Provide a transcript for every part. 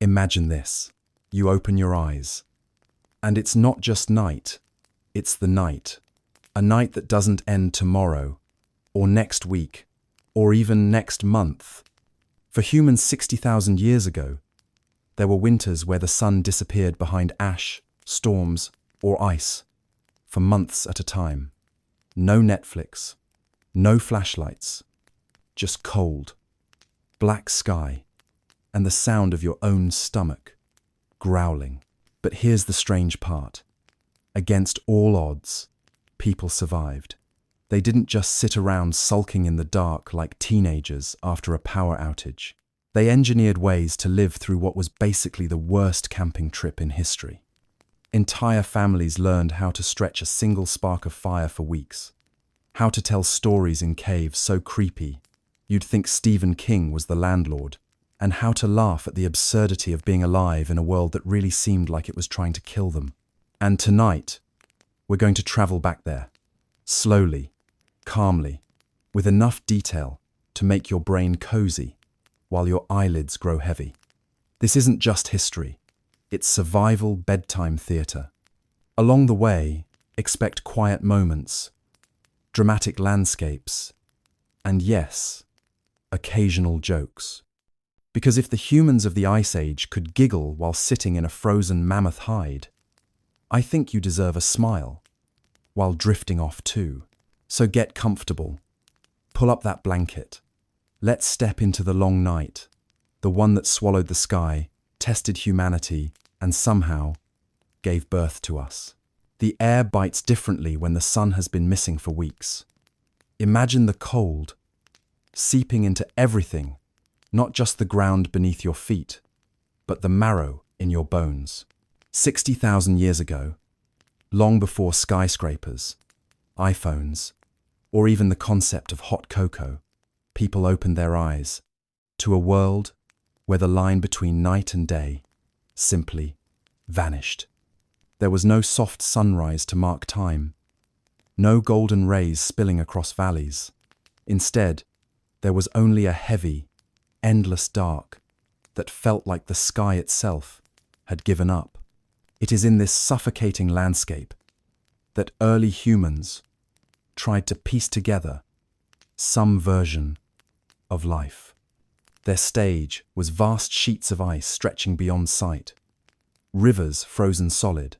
Imagine this. You open your eyes. And it's not just night, it's the night. A night that doesn't end tomorrow, or next week, or even next month. For humans 60,000 years ago, there were winters where the sun disappeared behind ash, storms, or ice, for months at a time. No Netflix, no flashlights, just cold, black sky, and the sound of your own stomach growling. But here's the strange part. Against all odds, people survived. They didn't just sit around sulking in the dark like teenagers after a power outage. They engineered ways to live through what was basically the worst camping trip in history. Entire families learned how to stretch a single spark of fire for weeks, how to tell stories in caves so creepy you'd think Stephen King was the landlord, and how to laugh at the absurdity of being alive in a world that really seemed like it was trying to kill them. And tonight, we're going to travel back there, slowly, calmly, with enough detail to make your brain cozy while your eyelids grow heavy. This isn't just history, it's survival bedtime theatre. Along the way, expect quiet moments, dramatic landscapes, and yes, occasional jokes. Because if the humans of the Ice Age could giggle while sitting in a frozen mammoth hide, I think you deserve a smile while drifting off too. So get comfortable, pull up that blanket. Let's step into the long night, the one that swallowed the sky, tested humanity, and somehow gave birth to us. The air bites differently when the sun has been missing for weeks. Imagine the cold seeping into everything, not just the ground beneath your feet, but the marrow in your bones. 60,000 years ago, long before skyscrapers, iPhones, or even the concept of hot cocoa, people opened their eyes to a world where the line between night and day simply vanished. There was no soft sunrise to mark time, no golden rays spilling across valleys. Instead, there was only a heavy, endless dark that felt like the sky itself had given up. It is in this suffocating landscape that early humans tried to piece together some version of life. Their stage was vast sheets of ice stretching beyond sight, rivers frozen solid,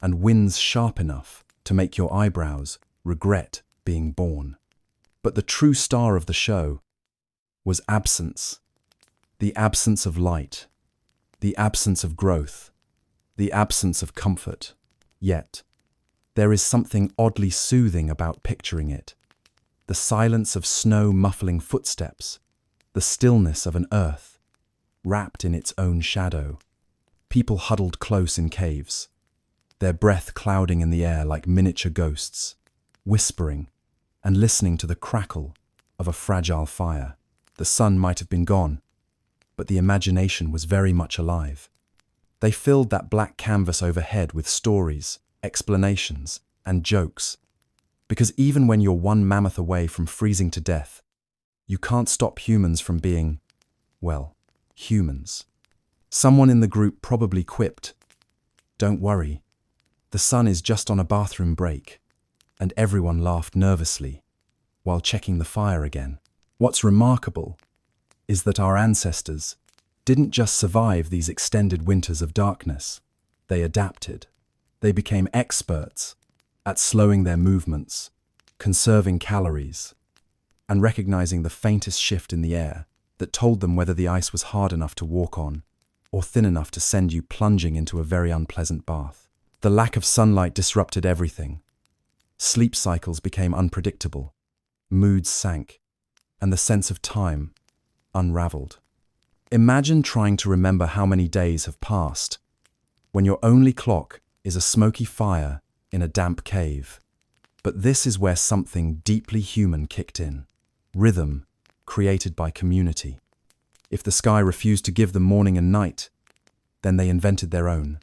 and winds sharp enough to make your eyebrows regret being born. But the true star of the show was absence. The absence of light, the absence of growth, the absence of comfort. Yet, there is something oddly soothing about picturing it. The silence of snow muffling footsteps, the stillness of an earth wrapped in its own shadow. People huddled close in caves, their breath clouding in the air like miniature ghosts, whispering and listening to the crackle of a fragile fire. The sun might have been gone, but the imagination was very much alive. They filled that black canvas overhead with stories, explanations, and jokes. Because even when you're one mammoth away from freezing to death, you can't stop humans from being, well, humans. Someone in the group probably quipped, "Don't worry, the sun is just on a bathroom break," and everyone laughed nervously while checking the fire again. What's remarkable is that our ancestors didn't just survive these extended winters of darkness, they adapted. They became experts at slowing their movements, conserving calories, and recognizing the faintest shift in the air that told them whether the ice was hard enough to walk on or thin enough to send you plunging into a very unpleasant bath. The lack of sunlight disrupted everything. Sleep cycles became unpredictable, moods sank, and the sense of time unraveled. Imagine trying to remember how many days have passed when your only clock is a smoky fire in a damp cave. But this is where something deeply human kicked in. Rhythm created by community. If the sky refused to give them morning and night, then they invented their own.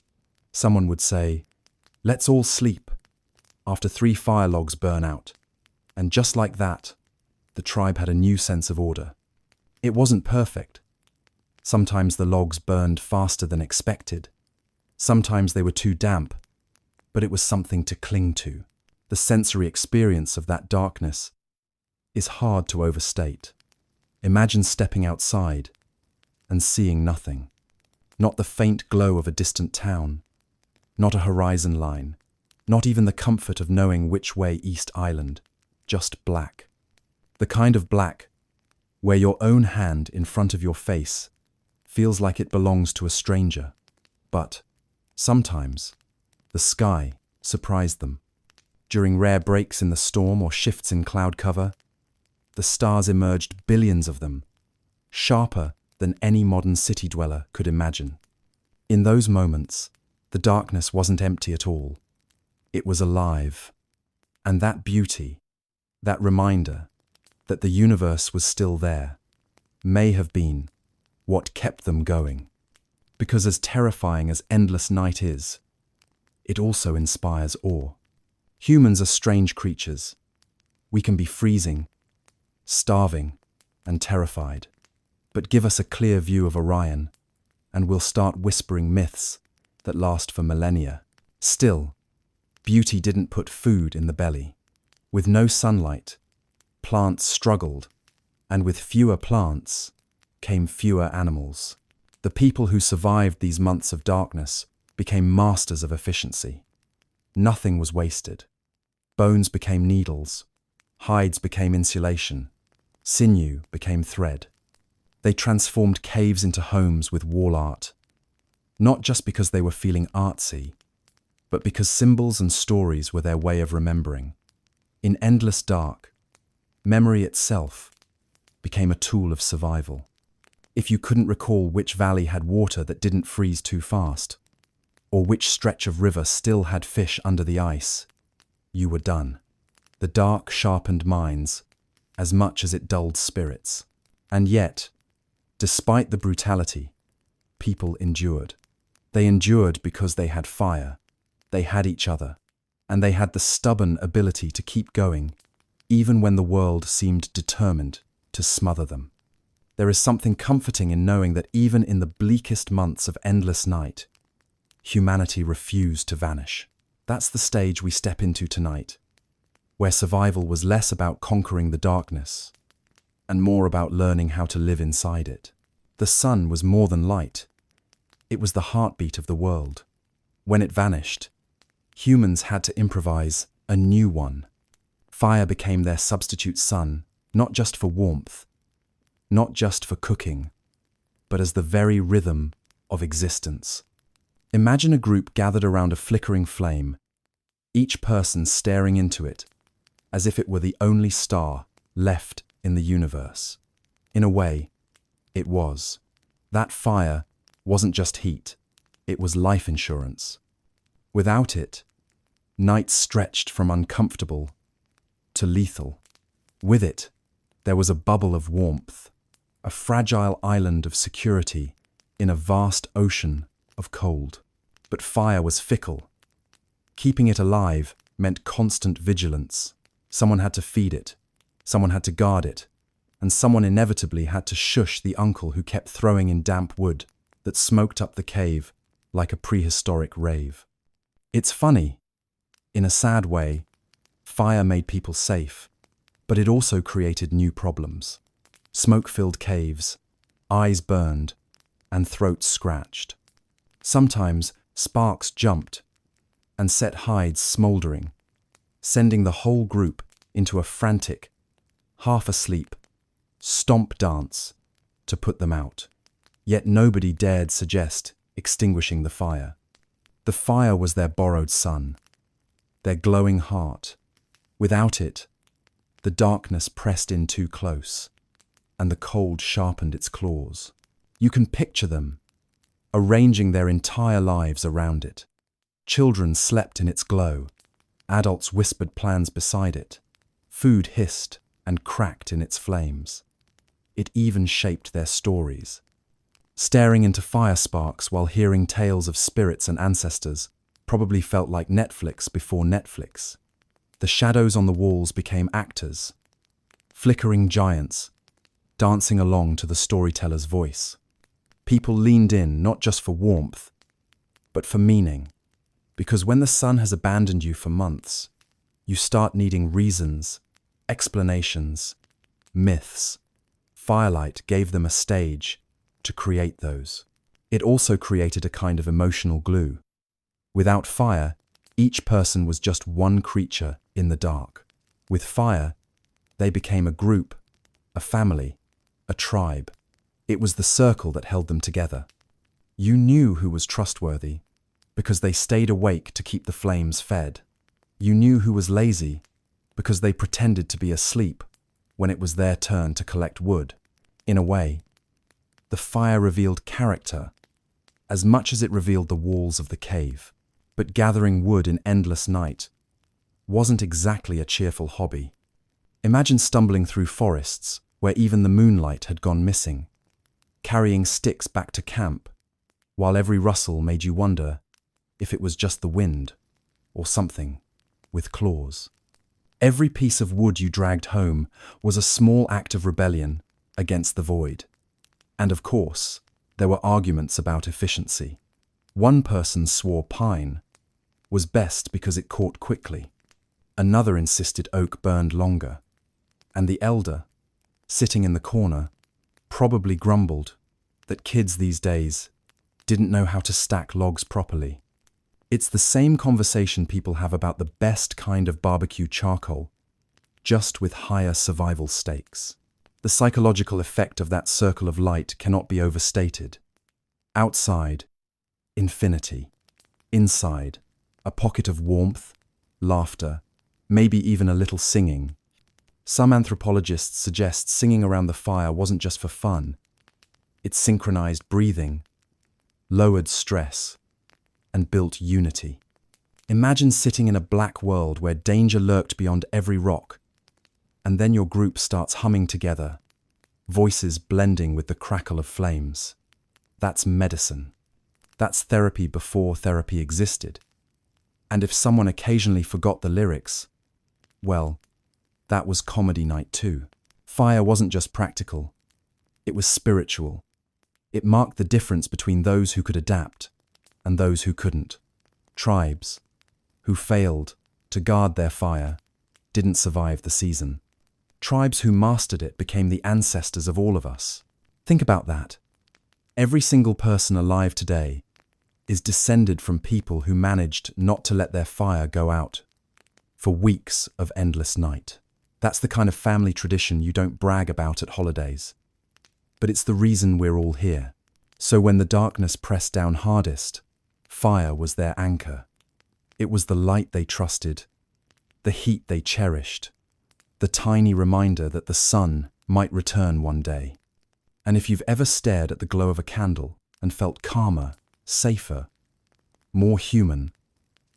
Someone would say, "Let's all sleep," after 3 fire logs burn out. And just like that, the tribe had a new sense of order. It wasn't perfect, Sometimes the logs burned faster than expected. Sometimes they were too damp, but it was something to cling to. The sensory experience of that darkness is hard to overstate. Imagine stepping outside and seeing nothing. Not the faint glow of a distant town, not a horizon line, not even the comfort of knowing which way East Island, just black. The kind of black where your own hand in front of your face feels like it belongs to a stranger. But sometimes the sky surprised them. During rare breaks in the storm or shifts in cloud cover, the stars emerged, billions of them, sharper than any modern city dweller could imagine. In those moments, the darkness wasn't empty at all. It was alive. And that beauty, that reminder that the universe was still there, may have been what kept them going. Because as terrifying as endless night is, it also inspires awe. Humans are strange creatures. We can be freezing, starving, and terrified. But give us a clear view of Orion, and we'll start whispering myths that last for millennia. Still, beauty didn't put food in the belly. With no sunlight, plants struggled, and with fewer plants came fewer animals. The people who survived these months of darkness became masters of efficiency. Nothing was wasted. Bones became needles, hides became insulation, sinew became thread. They transformed caves into homes with wall art, not just because they were feeling artsy, but because symbols and stories were their way of remembering. In endless dark, memory itself became a tool of survival. If you couldn't recall which valley had water that didn't freeze too fast, or which stretch of river still had fish under the ice, you were done. The dark sharpened minds as much as it dulled spirits. And yet, despite the brutality, people endured. They endured because they had fire, they had each other, and they had the stubborn ability to keep going, even when the world seemed determined to smother them. There is something comforting in knowing that even in the bleakest months of endless night, humanity refused to vanish. That's the stage we step into tonight, where survival was less about conquering the darkness and more about learning how to live inside it. The sun was more than light. It was the heartbeat of the world. When it vanished, humans had to improvise a new one. Fire became their substitute sun, not just for warmth, not just for cooking, but as the very rhythm of existence. Imagine a group gathered around a flickering flame, each person staring into it as if it were the only star left in the universe. In a way, it was. That fire wasn't just heat, it was life insurance. Without it, nights stretched from uncomfortable to lethal. With it, there was a bubble of warmth, a fragile island of security in a vast ocean of cold. But fire was fickle. Keeping it alive meant constant vigilance. Someone had to feed it, someone had to guard it, and someone inevitably had to shush the uncle who kept throwing in damp wood that smoked up the cave like a prehistoric rave. It's funny. In a sad way, fire made people safe, but it also created new problems. Smoke-filled caves, eyes burned, and throats scratched. Sometimes sparks jumped and set hides smoldering, sending the whole group into a frantic, half-asleep, stomp dance to put them out. Yet nobody dared suggest extinguishing the fire. The fire was their borrowed sun, their glowing heart. Without it, the darkness pressed in too close, and the cold sharpened its claws. You can picture them, arranging their entire lives around it. Children slept in its glow. Adults whispered plans beside it. Food hissed and cracked in its flames. It even shaped their stories. Staring into fire sparks while hearing tales of spirits and ancestors probably felt like Netflix before Netflix. The shadows on the walls became actors, flickering giants, dancing along to the storyteller's voice. People leaned in not just for warmth, but for meaning. Because when the sun has abandoned you for months, you start needing reasons, explanations, myths. Firelight gave them a stage to create those. It also created a kind of emotional glue. Without fire, each person was just one creature in the dark. With fire, they became a group, a family, a tribe. It was the circle that held them together. You knew who was trustworthy because they stayed awake to keep the flames fed. You knew who was lazy because they pretended to be asleep when it was their turn to collect wood. In a way, the fire revealed character as much as it revealed the walls of the cave. But gathering wood in endless night wasn't exactly a cheerful hobby. Imagine stumbling through forests where even the moonlight had gone missing, carrying sticks back to camp, while every rustle made you wonder if it was just the wind or something with claws. Every piece of wood you dragged home was a small act of rebellion against the void. And of course, there were arguments about efficiency. One person swore pine was best because it caught quickly. Another insisted oak burned longer. And the elder, sitting in the corner, probably grumbled that kids these days didn't know how to stack logs properly. It's the same conversation people have about the best kind of barbecue charcoal, just with higher survival stakes. The psychological effect of that circle of light cannot be overstated. Outside, infinity. Inside, a pocket of warmth, laughter, maybe even a little singing. Some anthropologists suggest singing around the fire wasn't just for fun. It synchronized breathing, lowered stress, and built unity. Imagine sitting in a black world where danger lurked beyond every rock, and then your group starts humming together, voices blending with the crackle of flames. That's medicine. That's therapy before therapy existed. And if someone occasionally forgot the lyrics, well, that was comedy night too. Fire wasn't just practical, it was spiritual. It marked the difference between those who could adapt and those who couldn't. Tribes who failed to guard their fire didn't survive the season. Tribes who mastered it became the ancestors of all of us. Think about that. Every single person alive today is descended from people who managed not to let their fire go out for weeks of endless night. That's the kind of family tradition you don't brag about at holidays. But it's the reason we're all here. So when the darkness pressed down hardest, fire was their anchor. It was the light they trusted, the heat they cherished, the tiny reminder that the sun might return one day. And if you've ever stared at the glow of a candle and felt calmer, safer, more human,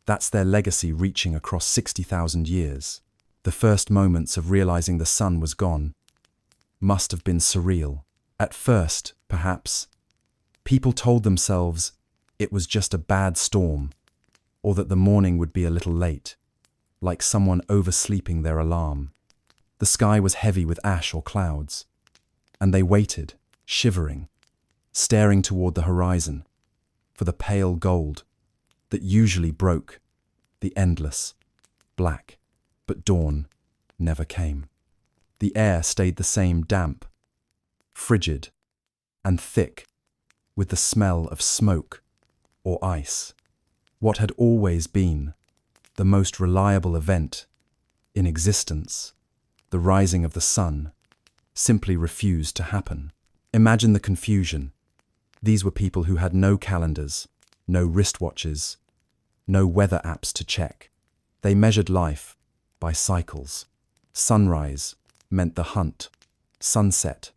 that's their legacy reaching across 60,000 years. The first moments of realizing the sun was gone must have been surreal. At first, perhaps, people told themselves it was just a bad storm, or that the morning would be a little late, like someone oversleeping their alarm. The sky was heavy with ash or clouds, and they waited, shivering, staring toward the horizon, for the pale gold that usually broke the endless black. But dawn never came. The air stayed the same, damp, frigid, and thick, with the smell of smoke or ice. What had always been the most reliable event in existence, the rising of the sun, simply refused to happen. Imagine the confusion. These were people who had no calendars, no wristwatches, no weather apps to check. They measured life by cycles. Sunrise meant the hunt. Sunset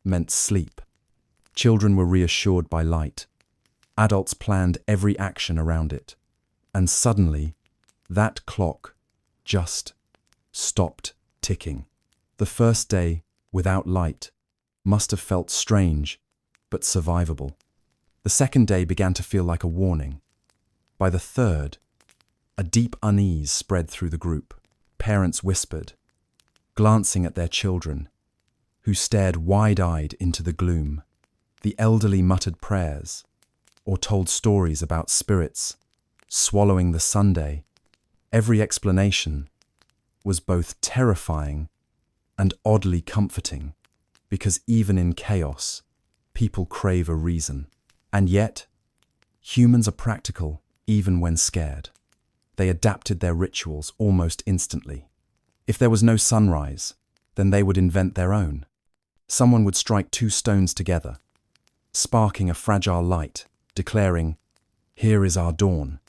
meant sleep. Children were reassured by light. Adults planned every action around it. And suddenly, that clock just stopped ticking. The first day without light must have felt strange, but survivable. The second day began to feel like a warning. By the third, a deep unease spread through the group. Parents whispered, glancing at their children, who stared wide-eyed into the gloom. The elderly muttered prayers or told stories about spirits swallowing the Sunday. Every explanation was both terrifying and oddly comforting, because even in chaos, people crave a reason. And yet, humans are practical even when scared. They adapted their rituals almost instantly. If there was no sunrise, then they would invent their own. Someone would strike two stones together, sparking a fragile light, declaring, "Here is our dawn."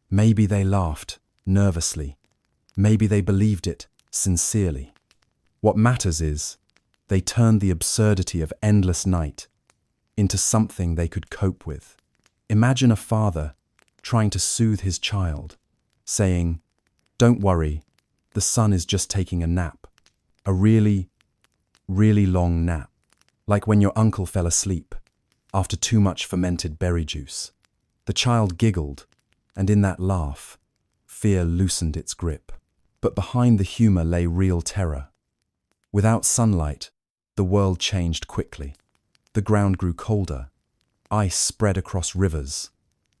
Maybe they laughed nervously. Maybe they believed it sincerely. What matters is, they turned the absurdity of endless night into something they could cope with. Imagine a father trying to soothe his child, saying, "Don't worry, the sun is just taking a nap. A really, really long nap. Like when your uncle fell asleep after too much fermented berry juice." The child giggled, and in that laugh, fear loosened its grip. But behind the humor lay real terror. Without sunlight, the world changed quickly. The ground grew colder. Ice spread across rivers.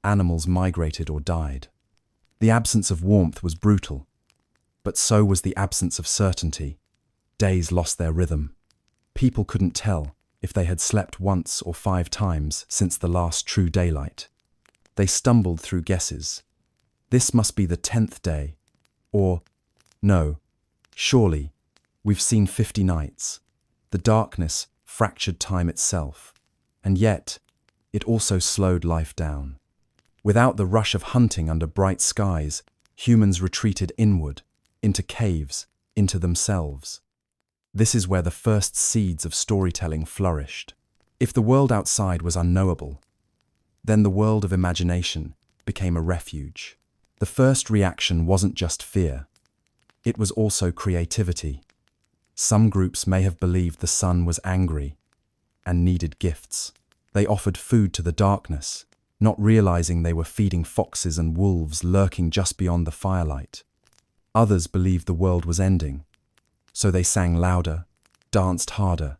Animals migrated or died. The absence of warmth was brutal, but so was the absence of certainty. Days lost their rhythm. People couldn't tell if they had slept once or 5 times since the last true daylight. They stumbled through guesses. This must be the 10th day. Or, no, surely, we've seen 50 nights. The darkness fractured time itself, and yet, it also slowed life down. Without the rush of hunting under bright skies, humans retreated inward, into caves, into themselves. This is where the first seeds of storytelling flourished. If the world outside was unknowable, then the world of imagination became a refuge. The first reaction wasn't just fear. It was also creativity. Some groups may have believed the sun was angry and needed gifts. They offered food to the darkness, not realizing they were feeding foxes and wolves lurking just beyond the firelight. Others believed the world was ending, so they sang louder, danced harder,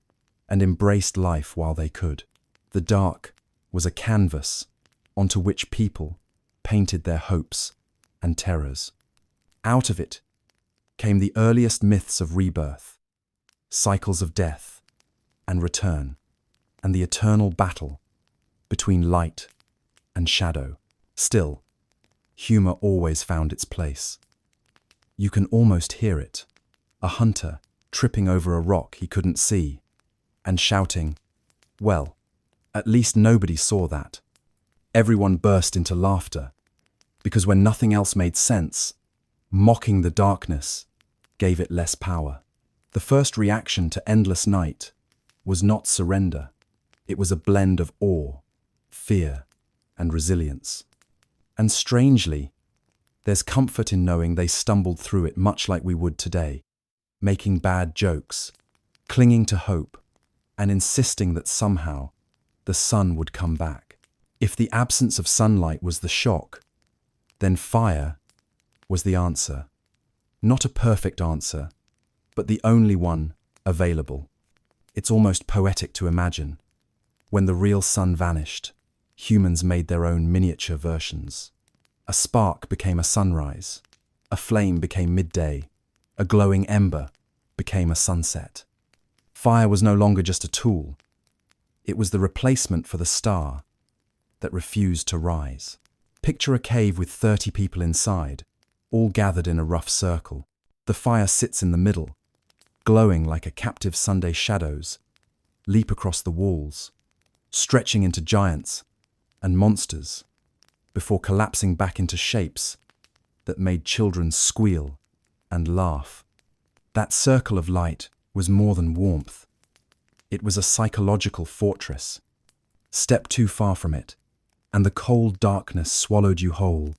and embraced life while they could. The dark was a canvas onto which people painted their hopes and terrors. Out of it came the earliest myths of rebirth, cycles of death and return, and the eternal battle between light and shadow. Still, humor always found its place. You can almost hear it. A hunter tripping over a rock he couldn't see and shouting, "Well, at least nobody saw that." Everyone burst into laughter, because when nothing else made sense, mocking the darkness gave it less power. The first reaction to endless night was not surrender. It was a blend of awe, fear, and resilience. And strangely, there's comfort in knowing they stumbled through it much like we would today, making bad jokes, clinging to hope, and insisting that somehow the sun would come back. If the absence of sunlight was the shock, then fire was the answer. Not a perfect answer, but the only one available. It's almost poetic to imagine. When the real sun vanished, humans made their own miniature versions. A spark became a sunrise. A flame became midday. A glowing ember became a sunset. Fire was no longer just a tool. It was the replacement for the star that refused to rise. Picture a cave with 30 people inside, all gathered in a rough circle. The fire sits in the middle, glowing like a captive Sunday shadows leap across the walls, stretching into giants and monsters before collapsing back into shapes that made children squeal and laugh. That circle of light was more than warmth. It was a psychological fortress. Step too far from it, and the cold darkness swallowed you whole,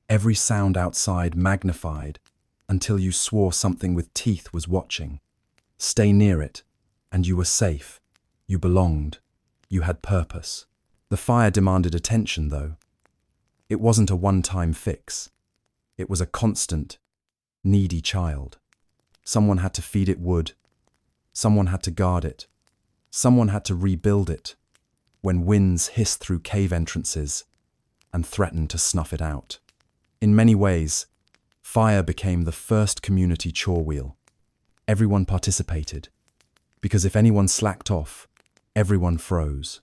every sound outside magnified until you swore something with teeth was watching. Stay near it, and you were safe. You belonged. You had purpose. The fire demanded attention, though. It wasn't a one-time fix. It was a constant, needy child. Someone had to feed it wood. Someone had to guard it. Someone had to rebuild it. when winds hissed through cave entrances and threatened to snuff it out. In many ways, fire became the first community chore wheel. Everyone participated, because if anyone slacked off, everyone froze.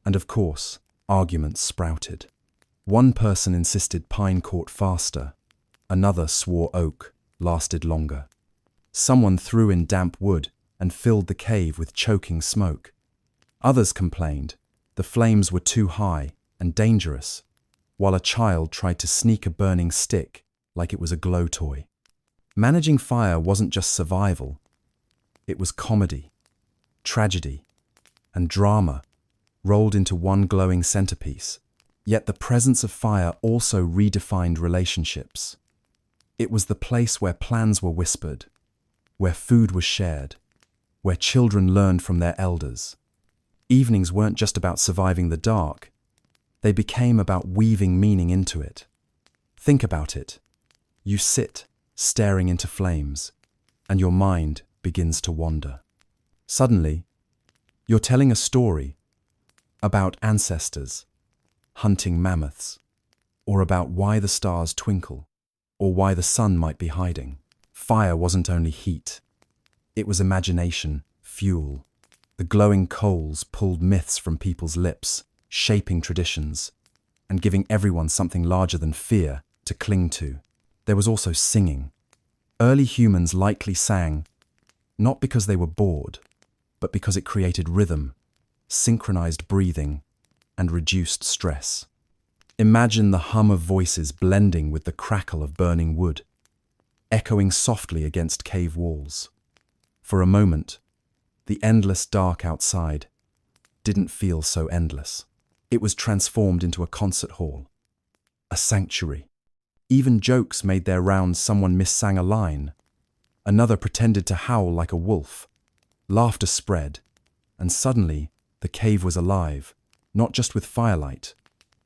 And of course, arguments sprouted. One person insisted pine caught faster, another swore oak lasted longer. Someone threw in damp wood and filled the cave with choking smoke. Others complained the flames were too high and dangerous, while a child tried to sneak a burning stick like it was a glow toy. Managing fire wasn't just survival, it was comedy, tragedy, and drama rolled into one glowing centerpiece. Yet the presence of fire also redefined relationships. It was the place where plans were whispered, where food was shared, where children learned from their elders. Evenings weren't just about surviving the dark, they became about weaving meaning into it. Think about it. You sit, staring into flames, and your mind begins to wander. Suddenly, you're telling a story about ancestors, hunting mammoths, or about why the stars twinkle, or why the sun might be hiding. Fire wasn't only heat. It was imagination, fuel. The glowing coals pulled myths from people's lips, shaping traditions, and giving everyone something larger than fear to cling to. There was also singing. Early humans likely sang, not because they were bored, but because it created rhythm, synchronized breathing, and reduced stress. Imagine the hum of voices blending with the crackle of burning wood, echoing softly against cave walls. For a moment, the endless dark outside didn't feel so endless. It was transformed into a concert hall, a sanctuary. Even jokes made their rounds. Someone missang a line. Another pretended to howl like a wolf. Laughter spread, and suddenly the cave was alive, not just with firelight,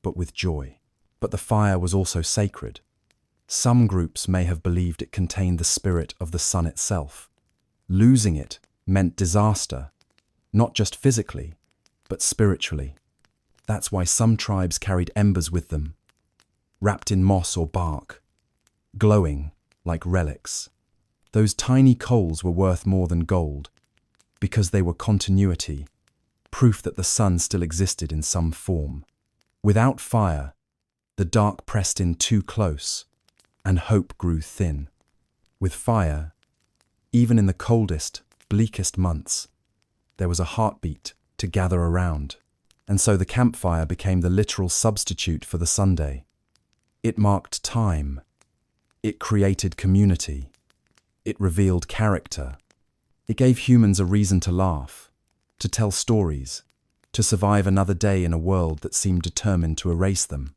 but with joy. But the fire was also sacred. Some groups may have believed it contained the spirit of the sun itself. Losing it meant disaster, not just physically, but spiritually. That's why some tribes carried embers with them, wrapped in moss or bark, glowing like relics. Those tiny coals were worth more than gold, because they were continuity, proof that the sun still existed in some form. Without fire, the dark pressed in too close, and hope grew thin. With fire, even in the coldest, bleakest months, there was a heartbeat to gather around. And so the campfire became the literal substitute for the Sunday. It marked time. It created community. It revealed character. It gave humans a reason to laugh, to tell stories, to survive another day in a world that seemed determined to erase them.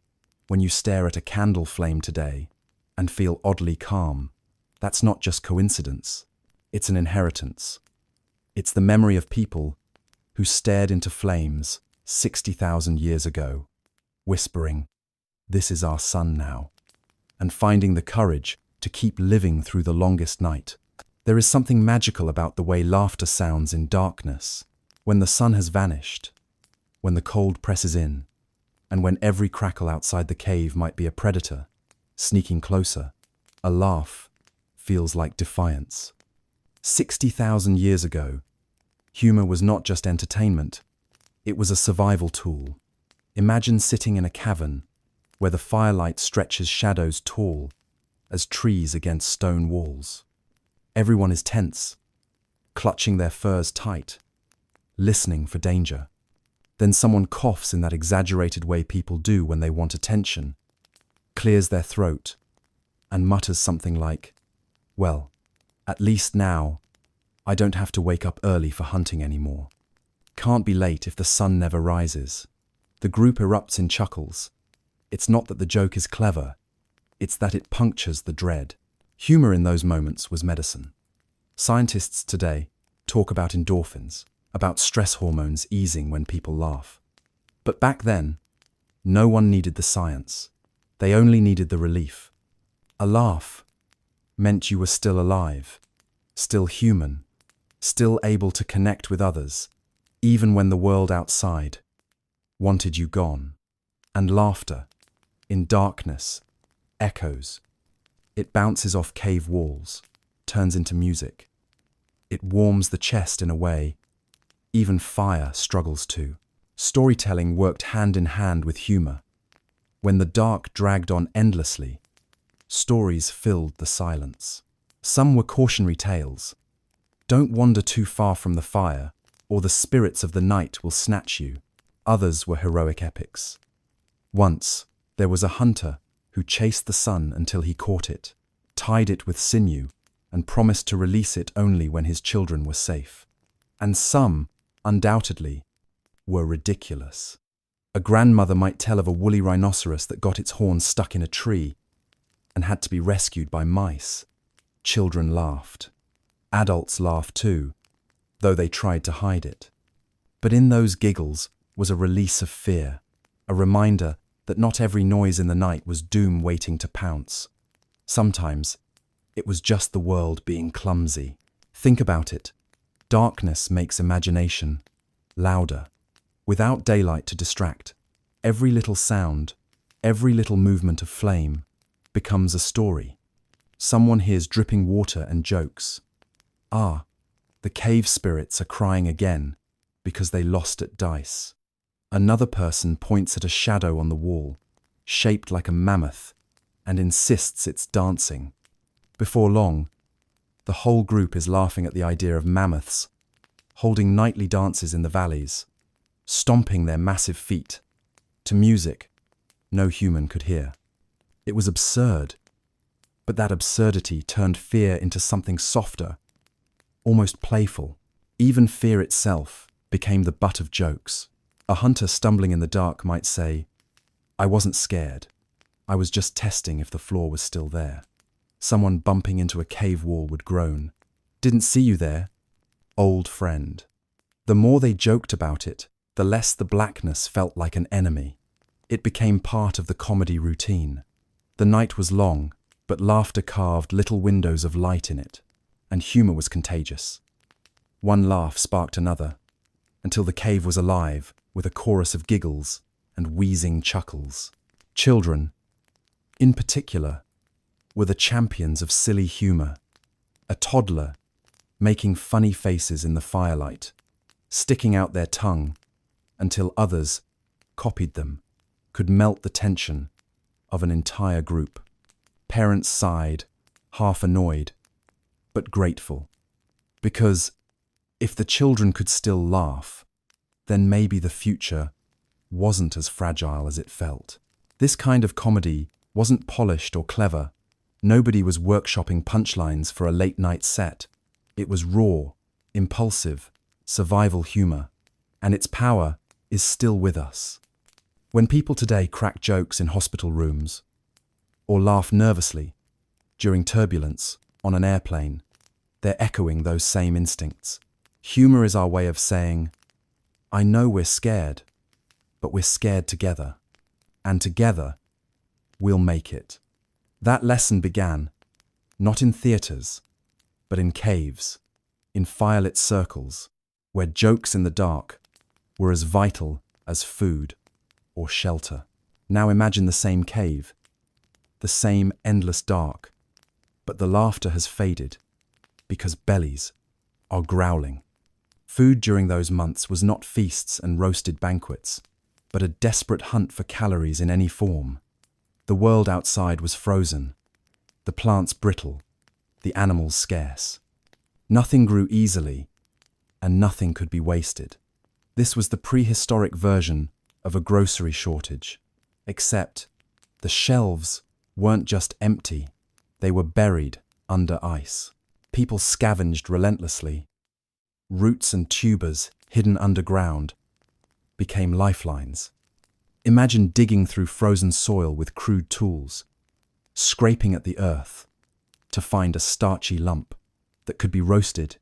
When you stare at a candle flame today and feel oddly calm, that's not just coincidence. It's an inheritance. It's the memory of people who stared into flames 60,000 years ago, whispering, "This is our sun now," and finding the courage to keep living through the longest night. There is something magical about the way laughter sounds in darkness, when the sun has vanished, when the cold presses in, and when every crackle outside the cave might be a predator, sneaking closer. A laugh feels like defiance. 60,000 years ago, humor was not just entertainment, it was a survival tool. Imagine sitting in a cavern where the firelight stretches shadows tall as trees against stone walls. Everyone is tense, clutching their furs tight, listening for danger. Then someone coughs in that exaggerated way people do when they want attention, clears their throat, and mutters something like, "Well, at least now, I don't have to wake up early for hunting anymore. Can't be late if the sun never rises." The group erupts in chuckles. It's not that the joke is clever, it's that it punctures the dread. Humor in those moments was medicine. Scientists today talk about endorphins, about stress hormones easing when people laugh. But back then, no one needed the science. They only needed the relief. A laugh meant you were still alive, still human, still able to connect with others, even when the world outside wanted you gone. And laughter, in darkness, echoes. It bounces off cave walls, turns into music. It warms the chest in a way even fire struggles to. Storytelling worked hand in hand with humor. When the dark dragged on endlessly, stories filled the silence. Some were cautionary tales. Don't wander too far from the fire, or the spirits of the night will snatch you. Others were heroic epics. Once, there was a hunter who chased the sun until he caught it, tied it with sinew, and promised to release it only when his children were safe. And some, undoubtedly, were ridiculous. A grandmother might tell of a woolly rhinoceros that got its horn stuck in a tree and had to be rescued by mice. Children laughed. Adults laughed too, though they tried to hide it. But in those giggles was a release of fear, a reminder that not every noise in the night was doom waiting to pounce. Sometimes it was just the world being clumsy. Think about it. Darkness makes imagination louder. Without daylight to distract, every little sound, every little movement of flame becomes a story. Someone hears dripping water and jokes. Ah, the cave spirits are crying again because they lost at dice. Another person points at a shadow on the wall, shaped like a mammoth, and insists it's dancing. Before long, the whole group is laughing at the idea of mammoths, holding nightly dances in the valleys, stomping their massive feet, to music no human could hear. It was absurd, but that absurdity turned fear into something softer, almost playful. Even fear itself became the butt of jokes. A hunter stumbling in the dark might say, "I wasn't scared. I was just testing if the floor was still there." Someone bumping into a cave wall would groan, "Didn't see you there, old friend." The more they joked about it, the less the blackness felt like an enemy. It became part of the comedy routine. The night was long, but laughter carved little windows of light in it, and humor was contagious. One laugh sparked another, until the cave was alive with a chorus of giggles and wheezing chuckles. Children, in particular, were the champions of silly humor. A toddler making funny faces in the firelight, sticking out their tongue until others copied them, could melt the tension of an entire group. Parents sighed, half annoyed, but grateful. Because if the children could still laugh, then maybe the future wasn't as fragile as it felt. This kind of comedy wasn't polished or clever. Nobody was workshopping punchlines for a late-night set. It was raw, impulsive, survival humor, and its power is still with us. When people today crack jokes in hospital rooms, or laugh nervously during turbulence on an airplane, they're echoing those same instincts. Humor is our way of saying, "I know we're scared, but we're scared together, and together, we'll make it." That lesson began, not in theaters, but in caves, in firelit circles, where jokes in the dark were as vital as food or shelter. Now imagine the same cave, the same endless dark, but the laughter has faded because bellies are growling. Food during those months was not feasts and roasted banquets, but a desperate hunt for calories in any form. The world outside was frozen, the plants brittle, the animals scarce. Nothing grew easily, and nothing could be wasted. This was the prehistoric version of a grocery shortage, except the shelves weren't just empty, they were buried under ice. People scavenged relentlessly. Roots and tubers hidden underground became lifelines. Imagine digging through frozen soil with crude tools, scraping at the earth to find a starchy lump that could be roasted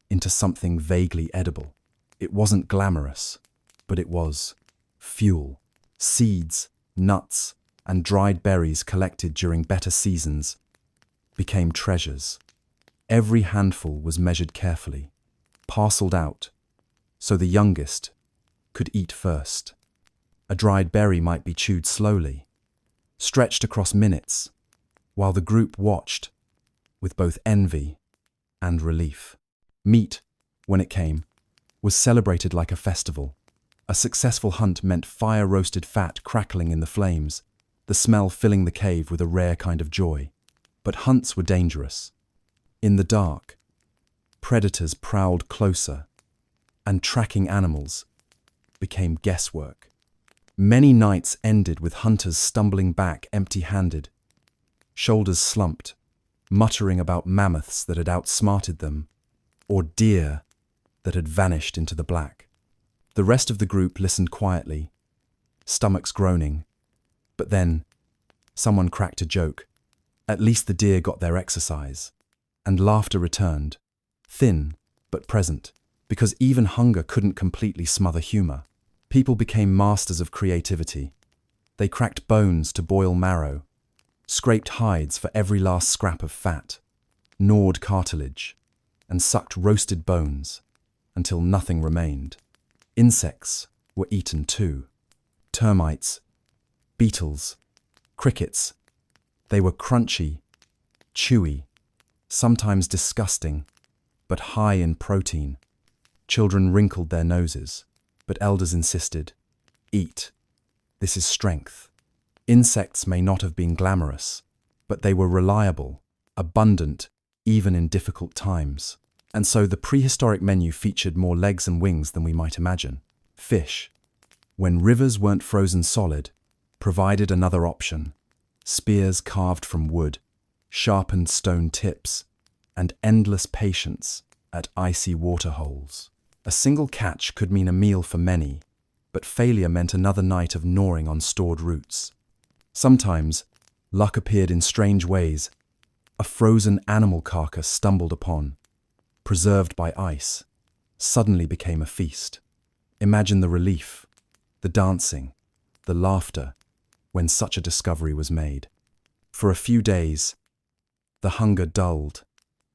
into something vaguely edible. It wasn't glamorous, but it was fuel. Seeds, nuts, and dried berries collected during better seasons became treasures. Every handful was measured carefully, parceled out, so the youngest could eat first. A dried berry might be chewed slowly, stretched across minutes, while the group watched with both envy and relief. Meat, when it came, was celebrated like a festival. A successful hunt meant fire-roasted fat crackling in the flames, the smell filling the cave with a rare kind of joy. But hunts were dangerous. In the dark, predators prowled closer, and tracking animals became guesswork. Many nights ended with hunters stumbling back empty-handed, shoulders slumped, muttering about mammoths that had outsmarted them, or deer that had vanished into the black. The rest of the group listened quietly, stomachs groaning. But then, someone cracked a joke. At least the deer got their exercise. And laughter returned, thin but present, because even hunger couldn't completely smother humor. People became masters of creativity. They cracked bones to boil marrow, scraped hides for every last scrap of fat, gnawed cartilage, and sucked roasted bones until nothing remained. Insects were eaten too. Termites, beetles, crickets. They were crunchy, chewy, sometimes disgusting, but high in protein. Children wrinkled their noses, but elders insisted, "Eat. This is strength." Insects may not have been glamorous, but they were reliable, abundant, even in difficult times. And so the prehistoric menu featured more legs and wings than we might imagine. Fish, when rivers weren't frozen solid, provided another option. Spears carved from wood, sharpened stone tips, and endless patience at icy waterholes. A single catch could mean a meal for many, but failure meant another night of gnawing on stored roots. Sometimes, luck appeared in strange ways. A frozen animal carcass stumbled upon, preserved by ice, suddenly became a feast. Imagine the relief, the dancing, the laughter when such a discovery was made. For a few days, the hunger dulled,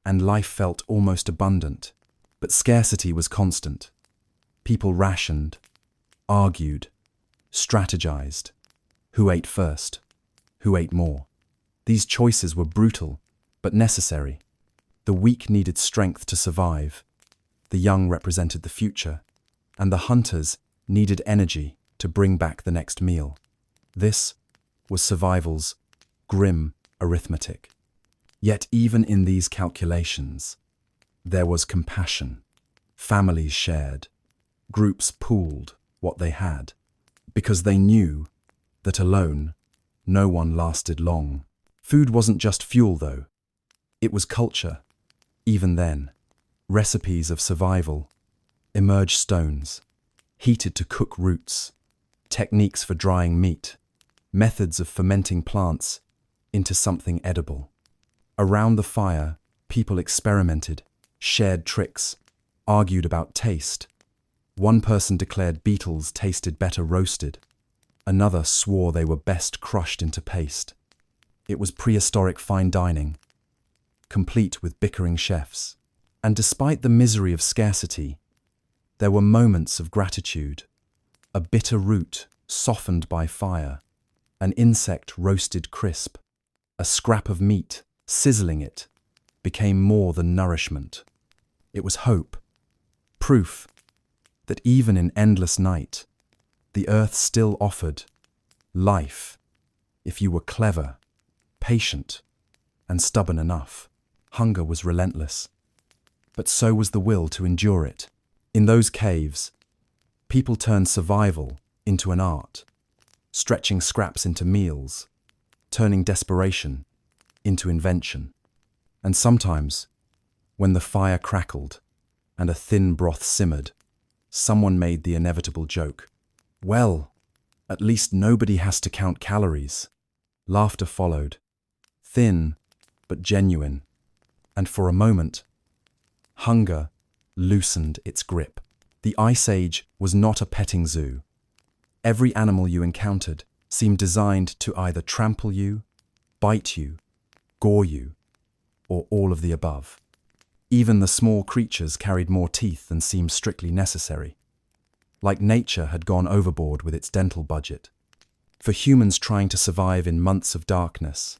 and life felt almost abundant, but scarcity was constant. People rationed, argued, strategized. Who ate first? Who ate more? These choices were brutal, but necessary. The weak needed strength to survive, the young represented the future, and the hunters needed energy to bring back the next meal. This was survival's grim arithmetic. Yet even in these calculations, there was compassion. Families shared, groups pooled what they had, because they knew that alone, no one lasted long. Food wasn't just fuel, though. It was culture. Even then, recipes of survival, emerged stones, heated to cook roots, techniques for drying meat, methods of fermenting plants into something edible. Around the fire, people experimented, shared tricks, argued about taste. One person declared beetles tasted better roasted. Another swore they were best crushed into paste. It was prehistoric fine dining, complete with bickering chefs. And despite the misery of scarcity, there were moments of gratitude. A bitter root softened by fire, an insect roasted crisp, a scrap of meat, sizzling it, became more than nourishment. It was hope, proof that even in endless night, the earth still offered life if you were clever, patient, and stubborn enough. Hunger was relentless, but so was the will to endure it. In those caves, people turned survival into an art, stretching scraps into meals, turning desperation into invention. And sometimes, when the fire crackled and a thin broth simmered, someone made the inevitable joke. "Well, at least nobody has to count calories." Laughter followed, thin but genuine, and for a moment, hunger loosened its grip. The Ice Age was not a petting zoo. Every animal you encountered seemed designed to either trample you, bite you, gore you, or all of the above. Even the small creatures carried more teeth than seemed strictly necessary. like nature had gone overboard with its dental budget. For humans trying to survive in months of darkness,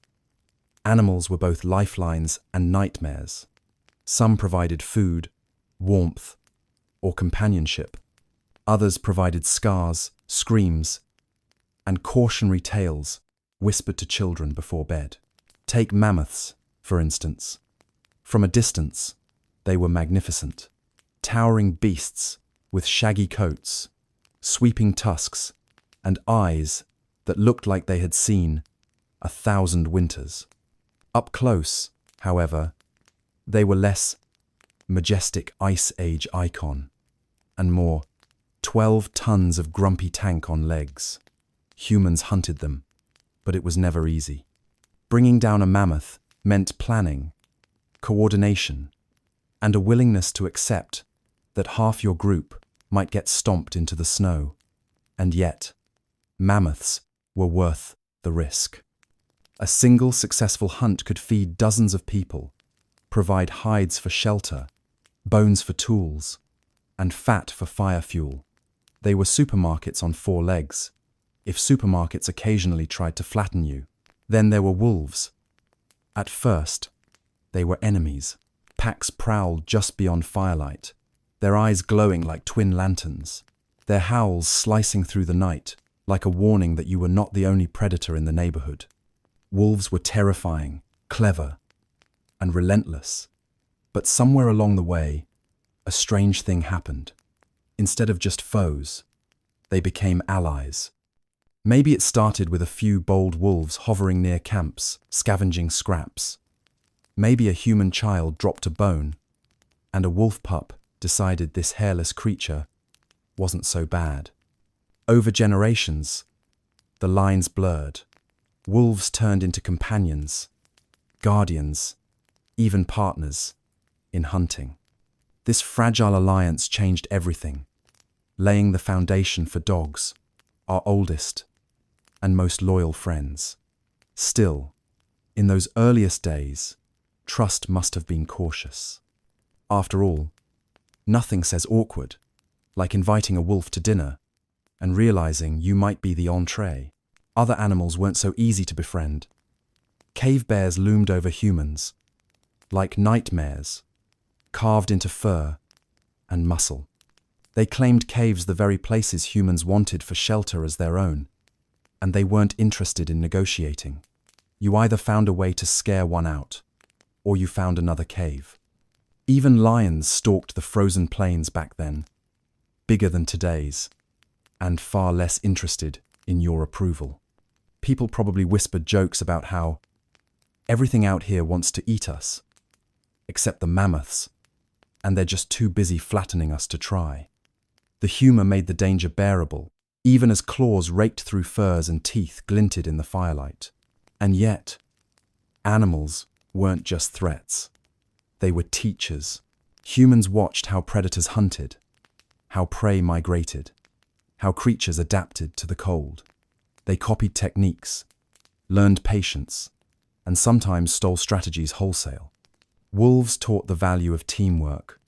animals were both lifelines and nightmares. Some provided food, warmth, or companionship. Others provided scars, screams, and cautionary tales whispered to children before bed. Take mammoths, for instance. From a distance, they were magnificent. Towering beasts with shaggy coats, sweeping tusks, and eyes that looked like they had seen 1,000 winters. Up close, however, they were less majestic Ice Age icon and more 12 tons of grumpy tank on legs. Humans hunted them, but it was never easy. Bringing down a mammoth meant planning, coordination, and a willingness to accept that half your group might get stomped into the snow. And yet, mammoths were worth the risk. A single successful hunt could feed dozens of people, provide hides for shelter, bones for tools, and fat for fire fuel. They were supermarkets on 4 legs. If supermarkets occasionally tried to flatten you, then there were wolves. At first, they were enemies. Packs prowled just beyond firelight, their eyes glowing like twin lanterns, their howls slicing through the night like a warning that you were not the only predator in the neighborhood. Wolves were terrifying, clever, and relentless. But somewhere along the way, a strange thing happened. Instead of just foes, they became allies. Maybe it started with a few bold wolves hovering near camps, scavenging scraps. Maybe a human child dropped a bone, and a wolf pup decided this hairless creature wasn't so bad. Over generations, the lines blurred. Wolves turned into companions, guardians, even partners in hunting. This fragile alliance changed everything, laying the foundation for dogs, our oldest and most loyal friends. Still, in those earliest days, trust must have been cautious. After all, nothing says awkward like inviting a wolf to dinner and realizing you might be the entree. Other animals weren't so easy to befriend. Cave bears loomed over humans, like nightmares, carved into fur and muscle. They claimed caves the very places humans wanted for shelter as their own, and they weren't interested in negotiating. You either found a way to scare one out, or you found another cave. Even lions stalked the frozen plains back then, bigger than today's, and far less interested in your approval. People probably whispered jokes about how everything out here wants to eat us, except the mammoths, and they're just too busy flattening us to try. The humor made the danger bearable, even as claws raked through furs and teeth glinted in the firelight. And yet, animals weren't just threats. They were teachers. Humans watched how predators hunted, how prey migrated, how creatures adapted to the cold. They copied techniques, learned patience, and sometimes stole strategies wholesale. Wolves taught the value of teamwork.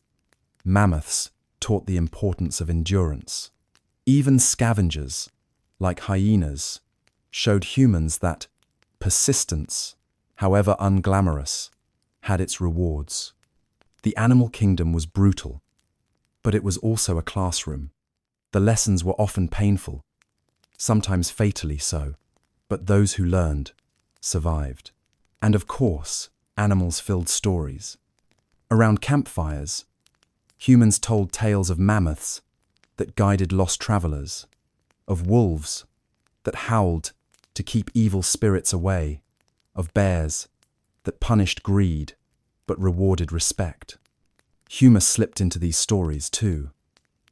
Mammoths taught the importance of endurance. Even scavengers, like hyenas, showed humans that persistence, however unglamorous, had its rewards. The animal kingdom was brutal, but it was also a classroom. The lessons were often painful, sometimes fatally so, but those who learned survived. And of course, animals filled stories. Around campfires, humans told tales of mammoths that guided lost travelers, of wolves that howled to keep evil spirits away, of bears that punished greed but rewarded respect. Humor slipped into these stories too.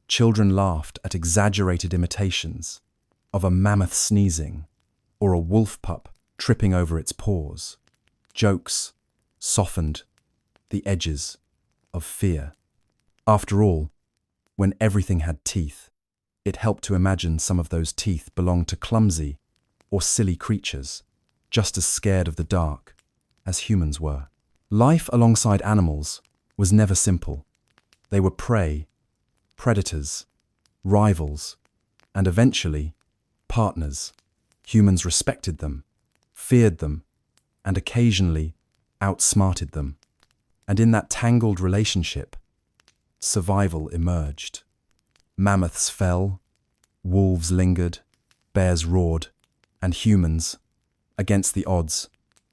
Children laughed at exaggerated imitations of a mammoth sneezing or a wolf pup tripping over its paws. Jokes softened the edges of fear. After all, when everything had teeth, it helped to imagine some of those teeth belonged to clumsy or silly creatures, just as scared of the dark as humans were. Life alongside animals was never simple. They were prey, predators, rivals, and eventually, partners. Humans respected them, feared them, and occasionally outsmarted them. And in that tangled relationship, survival emerged. Mammoths fell, wolves lingered, bears roared, and humans, against the odds,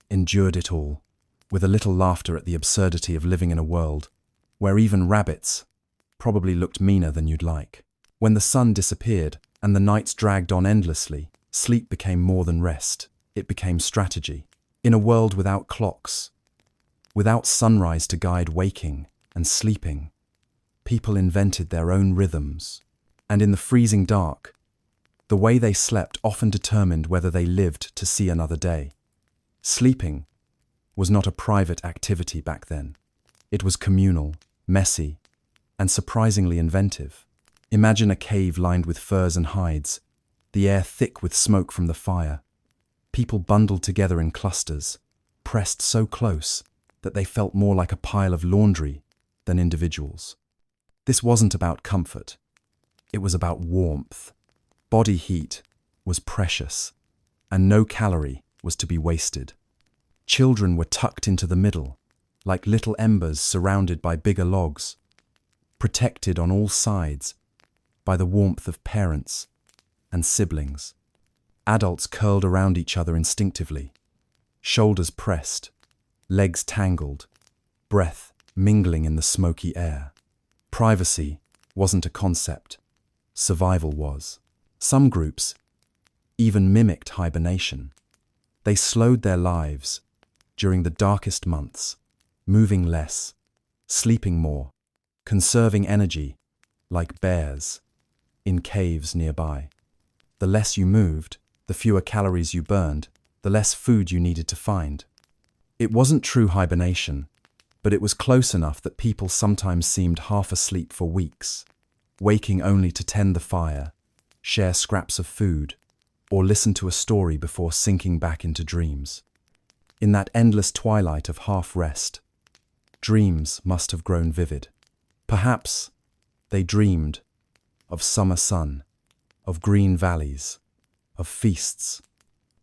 endured it all, with a little laughter at the absurdity of living in a world where even rabbits probably looked meaner than you'd like. When the sun disappeared and the nights dragged on endlessly, sleep became more than rest. It became strategy. In a world without clocks, without sunrise to guide waking and sleeping, people invented their own rhythms. And in the freezing dark, the way they slept often determined whether they lived to see another day. Sleeping was not a private activity back then. It was communal, messy, and surprisingly inventive. Imagine a cave lined with furs and hides, the air thick with smoke from the fire. People bundled together in clusters, pressed so close that they felt more like a pile of laundry than individuals. This wasn't about comfort. It was about warmth. Body heat was precious, and no calorie was to be wasted. Children were tucked into the middle, like little embers surrounded by bigger logs, protected on all sides by the warmth of parents and siblings. Adults curled around each other instinctively, shoulders pressed, legs tangled, breath mingling in the smoky air. Privacy wasn't a concept, survival was. Some groups even mimicked hibernation. They slowed their lives during the darkest months, moving less, sleeping more, conserving energy like bears in caves nearby. The less you moved, the fewer calories you burned, the less food you needed to find. It wasn't true hibernation, but it was close enough that people sometimes seemed half asleep for weeks, waking only to tend the fire, share scraps of food, or listen to a story before sinking back into dreams. In that endless twilight of half-rest, dreams must have grown vivid. Perhaps they dreamed of summer sun, of green valleys, of feasts,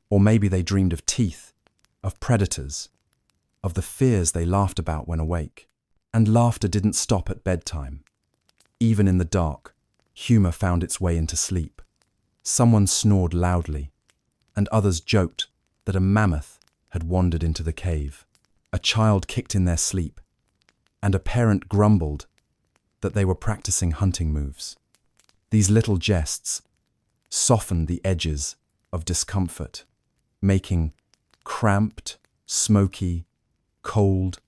or maybe they dreamed of teeth, of predators, of the fears they laughed about when awake. And laughter didn't stop at bedtime. Even in the dark, humor found its way into sleep. Someone snored loudly, and others joked that a mammoth had wandered into the cave. A child kicked in their sleep, and a parent grumbled that they were practicing hunting moves. These little jests softened the edges of discomfort, making cramped, smoky, cold,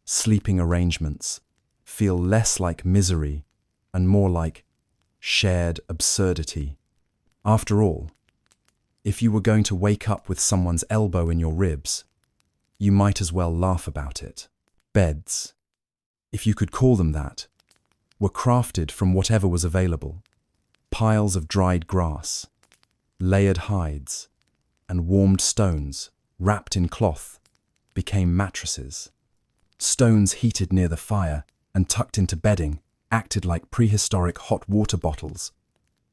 sleeping arrangements feel less like misery and more like shared absurdity. After all, if you were going to wake up with someone's elbow in your ribs, you might as well laugh about it. Beds, if you could call them that, were crafted from whatever was available. Piles of dried grass, layered hides, and warmed stones wrapped in cloth became mattresses. Stones heated near the fire and tucked into bedding acted like prehistoric hot water bottles,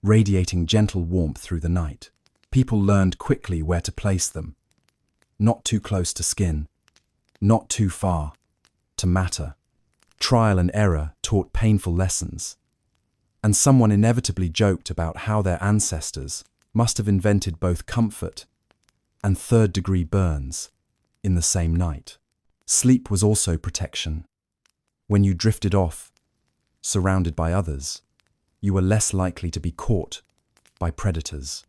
radiating gentle warmth through the night. People learned quickly where to place them. Not too close to skin, not too far to matter. Trial and error taught painful lessons, and someone inevitably joked about how their ancestors must have invented both comfort and third-degree burns in the same night. Sleep was also protection. When you drifted off, surrounded by others, you were less likely to be caught by predators.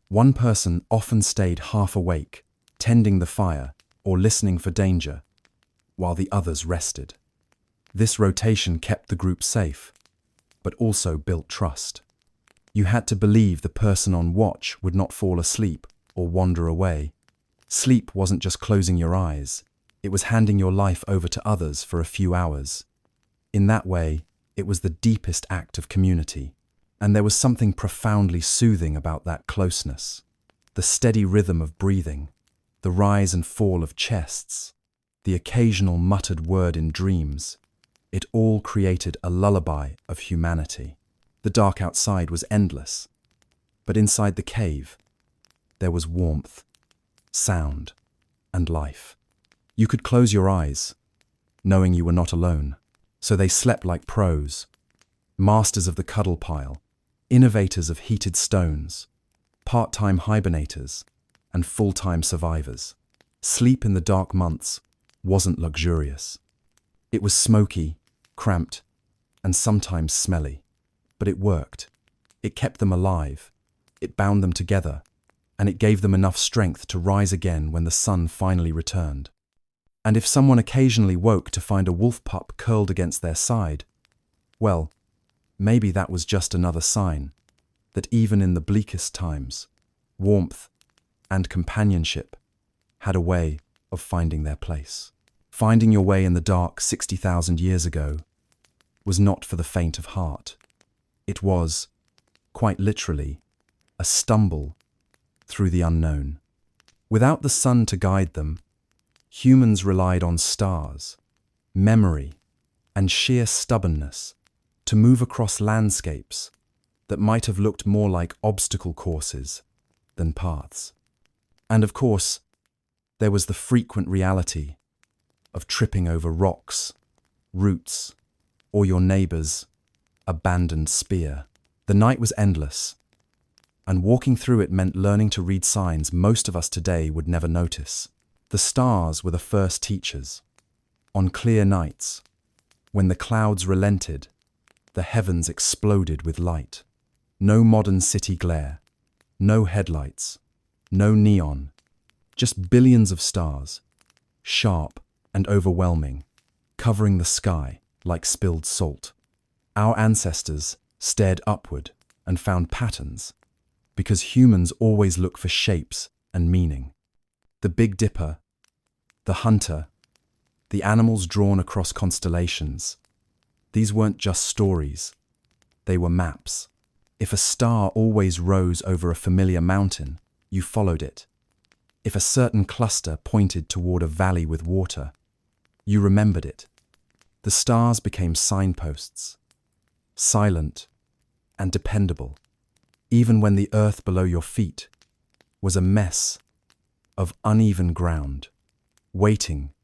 One person often stayed half awake, tending the fire or listening for danger, while the others rested. This rotation kept the group safe, but also built trust. You had to believe the person on watch would not fall asleep or wander away. Sleep wasn't just closing your eyes, it was handing your life over to others for a few hours. In that way, it was the deepest act of community, and there was something profoundly soothing about that closeness. The steady rhythm of breathing, the rise and fall of chests, the occasional muttered word in dreams, it all created a lullaby of humanity. The dark outside was endless, but inside the cave, there was warmth, sound, and life. You could close your eyes, knowing you were not alone. So they slept like pros, masters of the cuddle pile, innovators of heated stones, part-time hibernators, and full-time survivors. Sleep in the dark months wasn't luxurious. It was smoky, cramped, and sometimes smelly. But it worked. It kept them alive. It bound them together, and it gave them enough strength to rise again when the sun finally returned. And if someone occasionally woke to find a wolf pup curled against their side, well, maybe that was just another sign that even in the bleakest times, warmth and companionship had a way of finding their place. Finding your way in the dark 60,000 years ago was not for the faint of heart. It was, quite literally, a stumble through the unknown. Without the sun to guide them, humans relied on stars, memory, and sheer stubbornness to move across landscapes that might have looked more like obstacle courses than paths. And of course, there was the frequent reality of tripping over rocks, roots, or your neighbor's abandoned spear. The night was endless, and walking through it meant learning to read signs most of us today would never notice. The stars were the first teachers. On clear nights, when the clouds relented, the heavens exploded with light. No modern city glare, no headlights, no neon, just billions of stars, sharp and overwhelming, covering the sky like spilled salt. Our ancestors stared upward and found patterns, because humans always look for shapes and meaning. The Big Dipper, the hunter, the animals drawn across constellations. These weren't just stories, they were maps. If a star always rose over a familiar mountain, you followed it. If a certain cluster pointed toward a valley with water, you remembered it. The stars became signposts, silent and dependable, even when the earth below your feet was a mess of uneven ground, waiting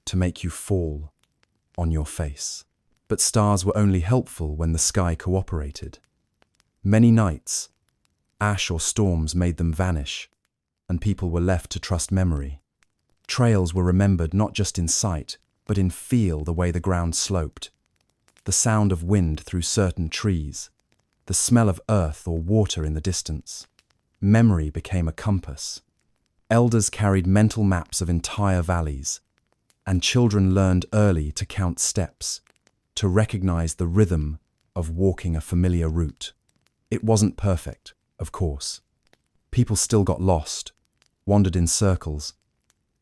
to make you fall on your face. But stars were only helpful when the sky cooperated. Many nights, ash or storms made them vanish, and people were left to trust memory. Trails were remembered not just in sight, but in feel, the way the ground sloped, the sound of wind through certain trees, the smell of earth or water in the distance. Memory became a compass. Elders carried mental maps of entire valleys, and children learned early to count steps, to recognize the rhythm of walking a familiar route. It wasn't perfect, of course. People still got lost, wandered in circles,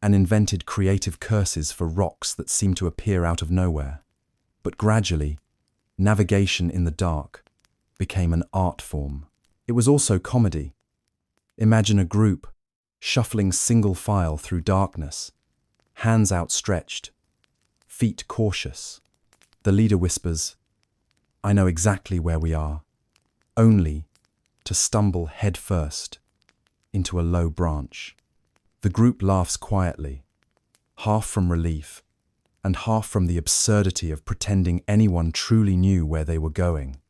and invented creative curses for rocks that seemed to appear out of nowhere. But gradually, navigation in the dark became an art form. It was also comedy. Imagine a group shuffling single file through darkness, hands outstretched, feet cautious. The leader whispers, "I know exactly where we are," only to stumble headfirst into a low branch. The group laughs quietly, half from relief and half from the absurdity of pretending anyone truly knew where they were going.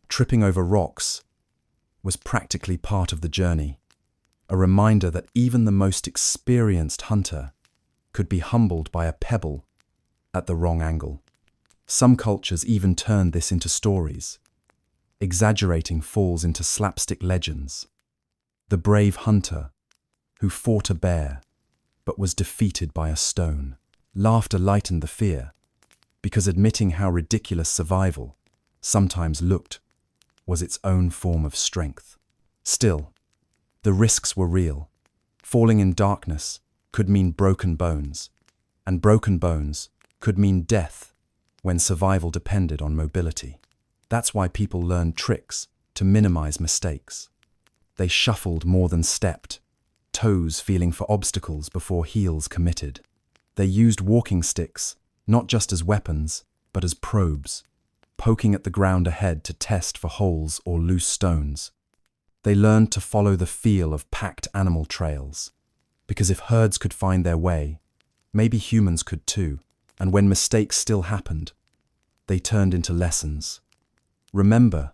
Tripping over rocks was practically part of the journey, a reminder that even the most experienced hunter could be humbled by a pebble at the wrong angle. Some cultures even turned this into stories, exaggerating falls into slapstick legends. The brave hunter who fought a bear but was defeated by a stone. Laughter lightened the fear, because admitting how ridiculous survival sometimes looked was its own form of strength. Still, the risks were real. Falling in darkness could mean broken bones, and broken bones could mean death when survival depended on mobility. That's why people learned tricks to minimize mistakes. They shuffled more than stepped, toes feeling for obstacles before heels committed. They used walking sticks, not just as weapons, but as probes, poking at the ground ahead to test for holes or loose stones. They learned to follow the feel of packed animal trails, because if herds could find their way, maybe humans could too, and when mistakes still happened, they turned into lessons. Remember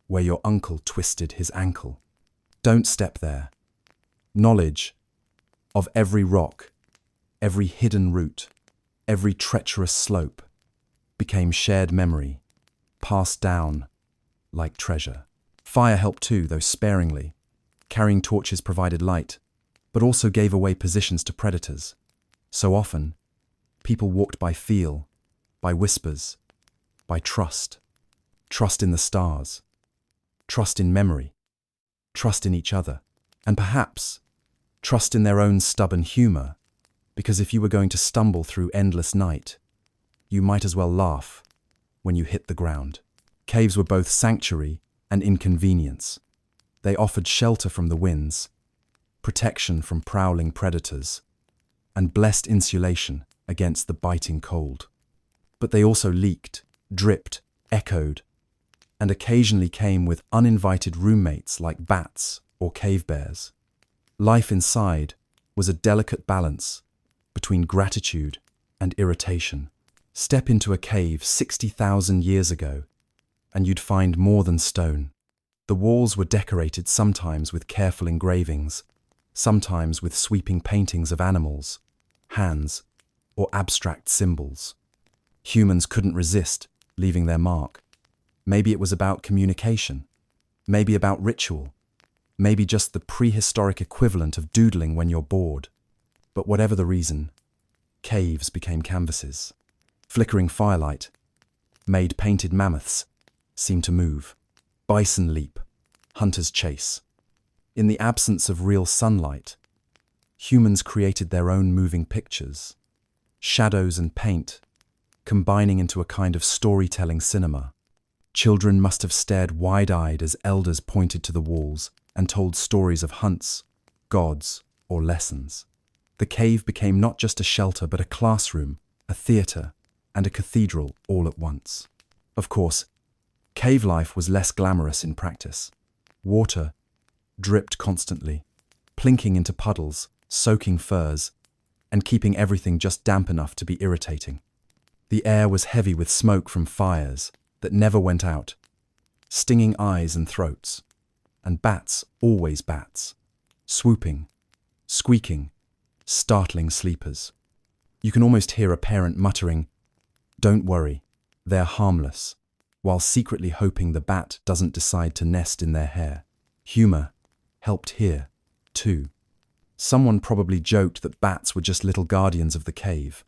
where your uncle twisted his ankle. Don't step there. Knowledge of every rock, every hidden route, every treacherous slope became shared memory, passed down like treasure. Fire helped too, though sparingly. Carrying torches provided light, but also gave away positions to predators. So often, people walked by feel, by whispers, by trust. Trust in the stars, trust in memory, trust in each other, and perhaps trust in their own stubborn humor, because if you were going to stumble through endless night, you might as well laugh when you hit the ground. Caves were both sanctuary and inconvenience. They offered shelter from the winds, protection from prowling predators, and blessed insulation against the biting cold. But they also leaked, dripped, echoed, and occasionally came with uninvited roommates like bats or cave bears. Life inside was a delicate balance between gratitude and irritation. Step into a cave 60,000 years ago, and you'd find more than stone. The walls were decorated sometimes with careful engravings, sometimes with sweeping paintings of animals, hands, or abstract symbols. Humans couldn't resist leaving their mark. Maybe it was about communication, maybe about ritual, maybe just the prehistoric equivalent of doodling when you're bored. But whatever the reason, caves became canvases. Flickering firelight made painted mammoths seem to move. Bison leap, hunters chase. In the absence of real sunlight, humans created their own moving pictures, shadows and paint, combining into a kind of storytelling cinema. Children must have stared wide-eyed as elders pointed to the walls and told stories of hunts, gods, or lessons. The cave became not just a shelter but a classroom, a theatre, and a cathedral all at once. Of course, cave life was less glamorous in practice. Water dripped constantly, plinking into puddles, soaking furs, and keeping everything just damp enough to be irritating. The air was heavy with smoke from fires that never went out, stinging eyes and throats, and bats, always bats, swooping, squeaking, startling sleepers. You can almost hear a parent muttering, "Don't worry, they're harmless," while secretly hoping the bat doesn't decide to nest in their hair. Humor helped here, too. Someone probably joked that bats were just little guardians of the cave,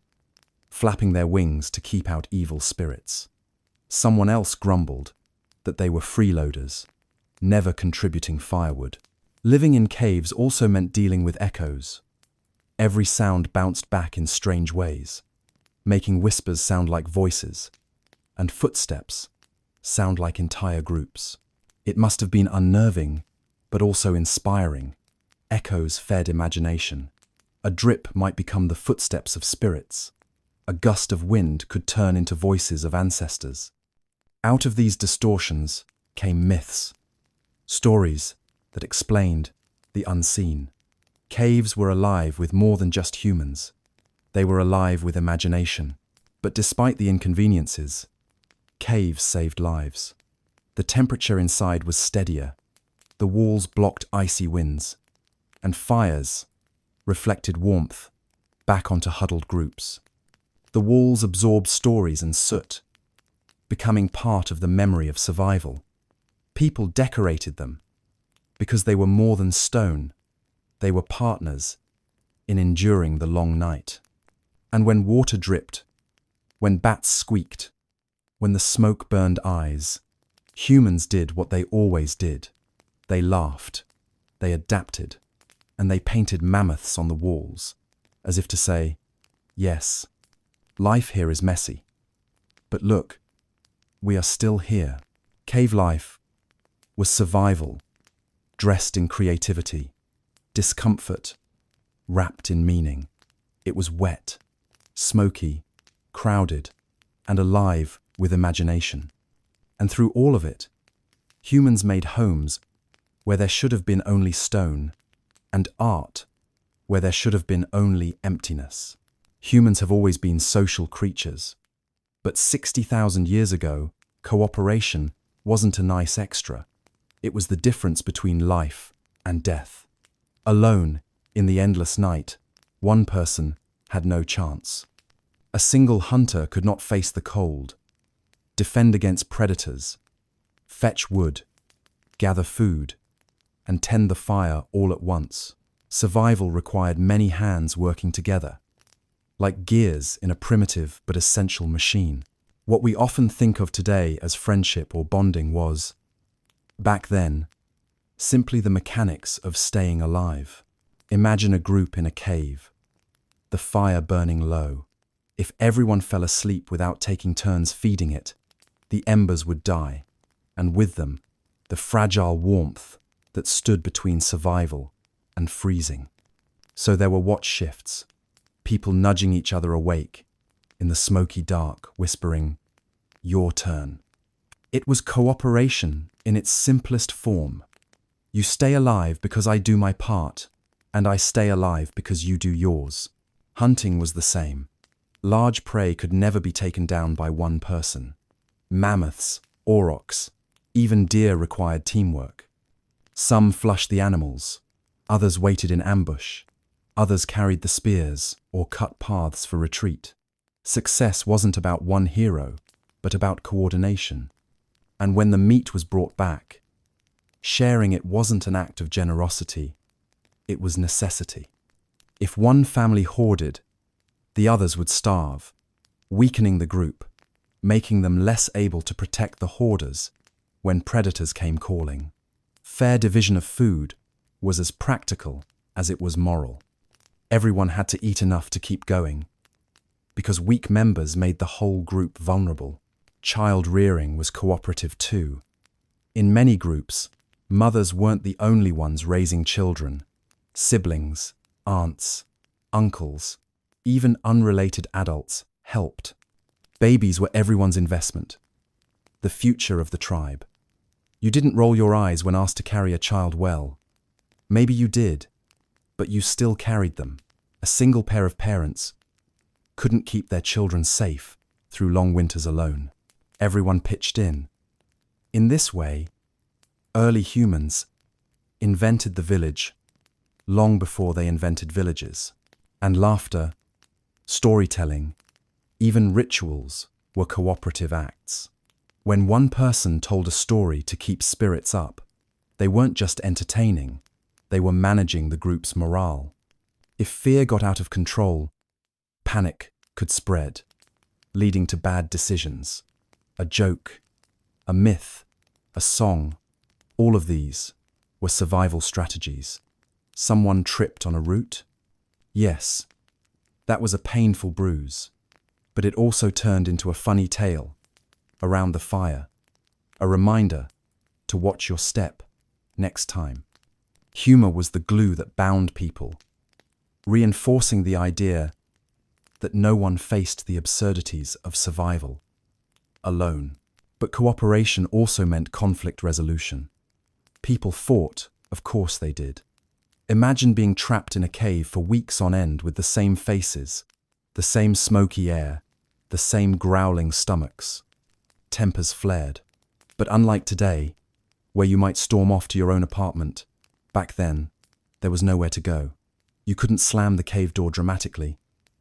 flapping their wings to keep out evil spirits. Someone else grumbled that they were freeloaders, never contributing firewood. Living in caves also meant dealing with echoes. Every sound bounced back in strange ways, making whispers sound like voices, and footsteps sound like entire groups. It must have been unnerving, but also inspiring. Echoes fed imagination. A drip might become the footsteps of spirits. A gust of wind could turn into voices of ancestors. Out of these distortions came myths, stories that explained the unseen. Caves were alive with more than just humans. They were alive with imagination. But despite the inconveniences, caves saved lives. The temperature inside was steadier. The walls blocked icy winds, and fires reflected warmth back onto huddled groups. The walls absorbed stories and soot, becoming part of the memory of survival. People decorated them because they were more than stone. They were partners in enduring the long night. And when water dripped, when bats squeaked, when the smoke burned eyes, humans did what they always did. They laughed, they adapted, and they painted mammoths on the walls, as if to say, yes, life here is messy. But look, we are still here. Cave life was survival, dressed in creativity, discomfort, wrapped in meaning. It was wet, smoky, crowded, and alive with imagination. And through all of it, humans made homes where there should have been only stone, and art where there should have been only emptiness. Humans have always been social creatures. But 60,000 years ago, cooperation wasn't a nice extra. It was the difference between life and death. Alone, in the endless night, one person had no chance. A single hunter could not face the cold, defend against predators, fetch wood, gather food, and tend the fire all at once. Survival required many hands working together, like gears in a primitive but essential machine. What we often think of today as friendship or bonding was, back then, simply the mechanics of staying alive. Imagine a group in a cave, the fire burning low. If everyone fell asleep without taking turns feeding it, the embers would die, and with them, the fragile warmth that stood between survival and freezing. So there were watch shifts, people nudging each other awake, in the smoky dark, whispering, "Your turn." It was cooperation in its simplest form. You stay alive because I do my part, and I stay alive because you do yours. Hunting was the same. Large prey could never be taken down by one person. Mammoths, aurochs, even deer required teamwork. Some flushed the animals, others waited in ambush, others carried the spears or cut paths for retreat. Success wasn't about one hero, but about coordination. And when the meat was brought back, sharing it wasn't an act of generosity, it was necessity. If one family hoarded, the others would starve, weakening the group, making them less able to protect the hoarders when predators came calling. Fair division of food was as practical as it was moral. Everyone had to eat enough to keep going, because weak members made the whole group vulnerable. Child rearing was cooperative too. In many groups, mothers weren't the only ones raising children. Siblings, aunts, uncles, even unrelated adults helped. Babies were everyone's investment, the future of the tribe. You didn't roll your eyes when asked to carry a child well. Maybe you did, but you still carried them. A single pair of parents couldn't keep their children safe through long winters alone. Everyone pitched in. In this way, early humans invented the village long before they invented villages. And laughter, storytelling, even rituals were cooperative acts. When one person told a story to keep spirits up, they weren't just entertaining, they were managing the group's morale. If fear got out of control, panic could spread, leading to bad decisions. A joke, a myth, a song, all of these were survival strategies. Someone tripped on a root? Yes, that was a painful bruise, but it also turned into a funny tale around the fire, a reminder to watch your step next time. Humor was the glue that bound people, reinforcing the idea that no one faced the absurdities of survival alone. But cooperation also meant conflict resolution. People fought, of course they did. Imagine being trapped in a cave for weeks on end with the same faces, the same smoky air, the same growling stomachs. Tempers flared. But unlike today, where you might storm off to your own apartment, back then, there was nowhere to go. You couldn't slam the cave door dramatically.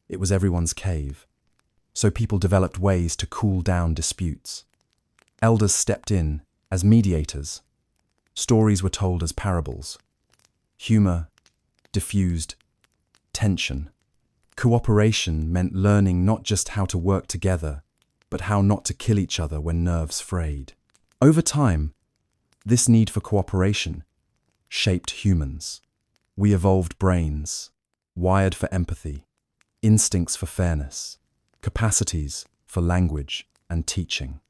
It was everyone's cave. So people developed ways to cool down disputes. Elders stepped in as mediators. Stories were told as parables. Humor diffused tension. Cooperation meant learning not just how to work together, but how not to kill each other when nerves frayed. Over time, this need for cooperation shaped humans. We evolved brains, wired for empathy, instincts for fairness, capacities for language and teaching.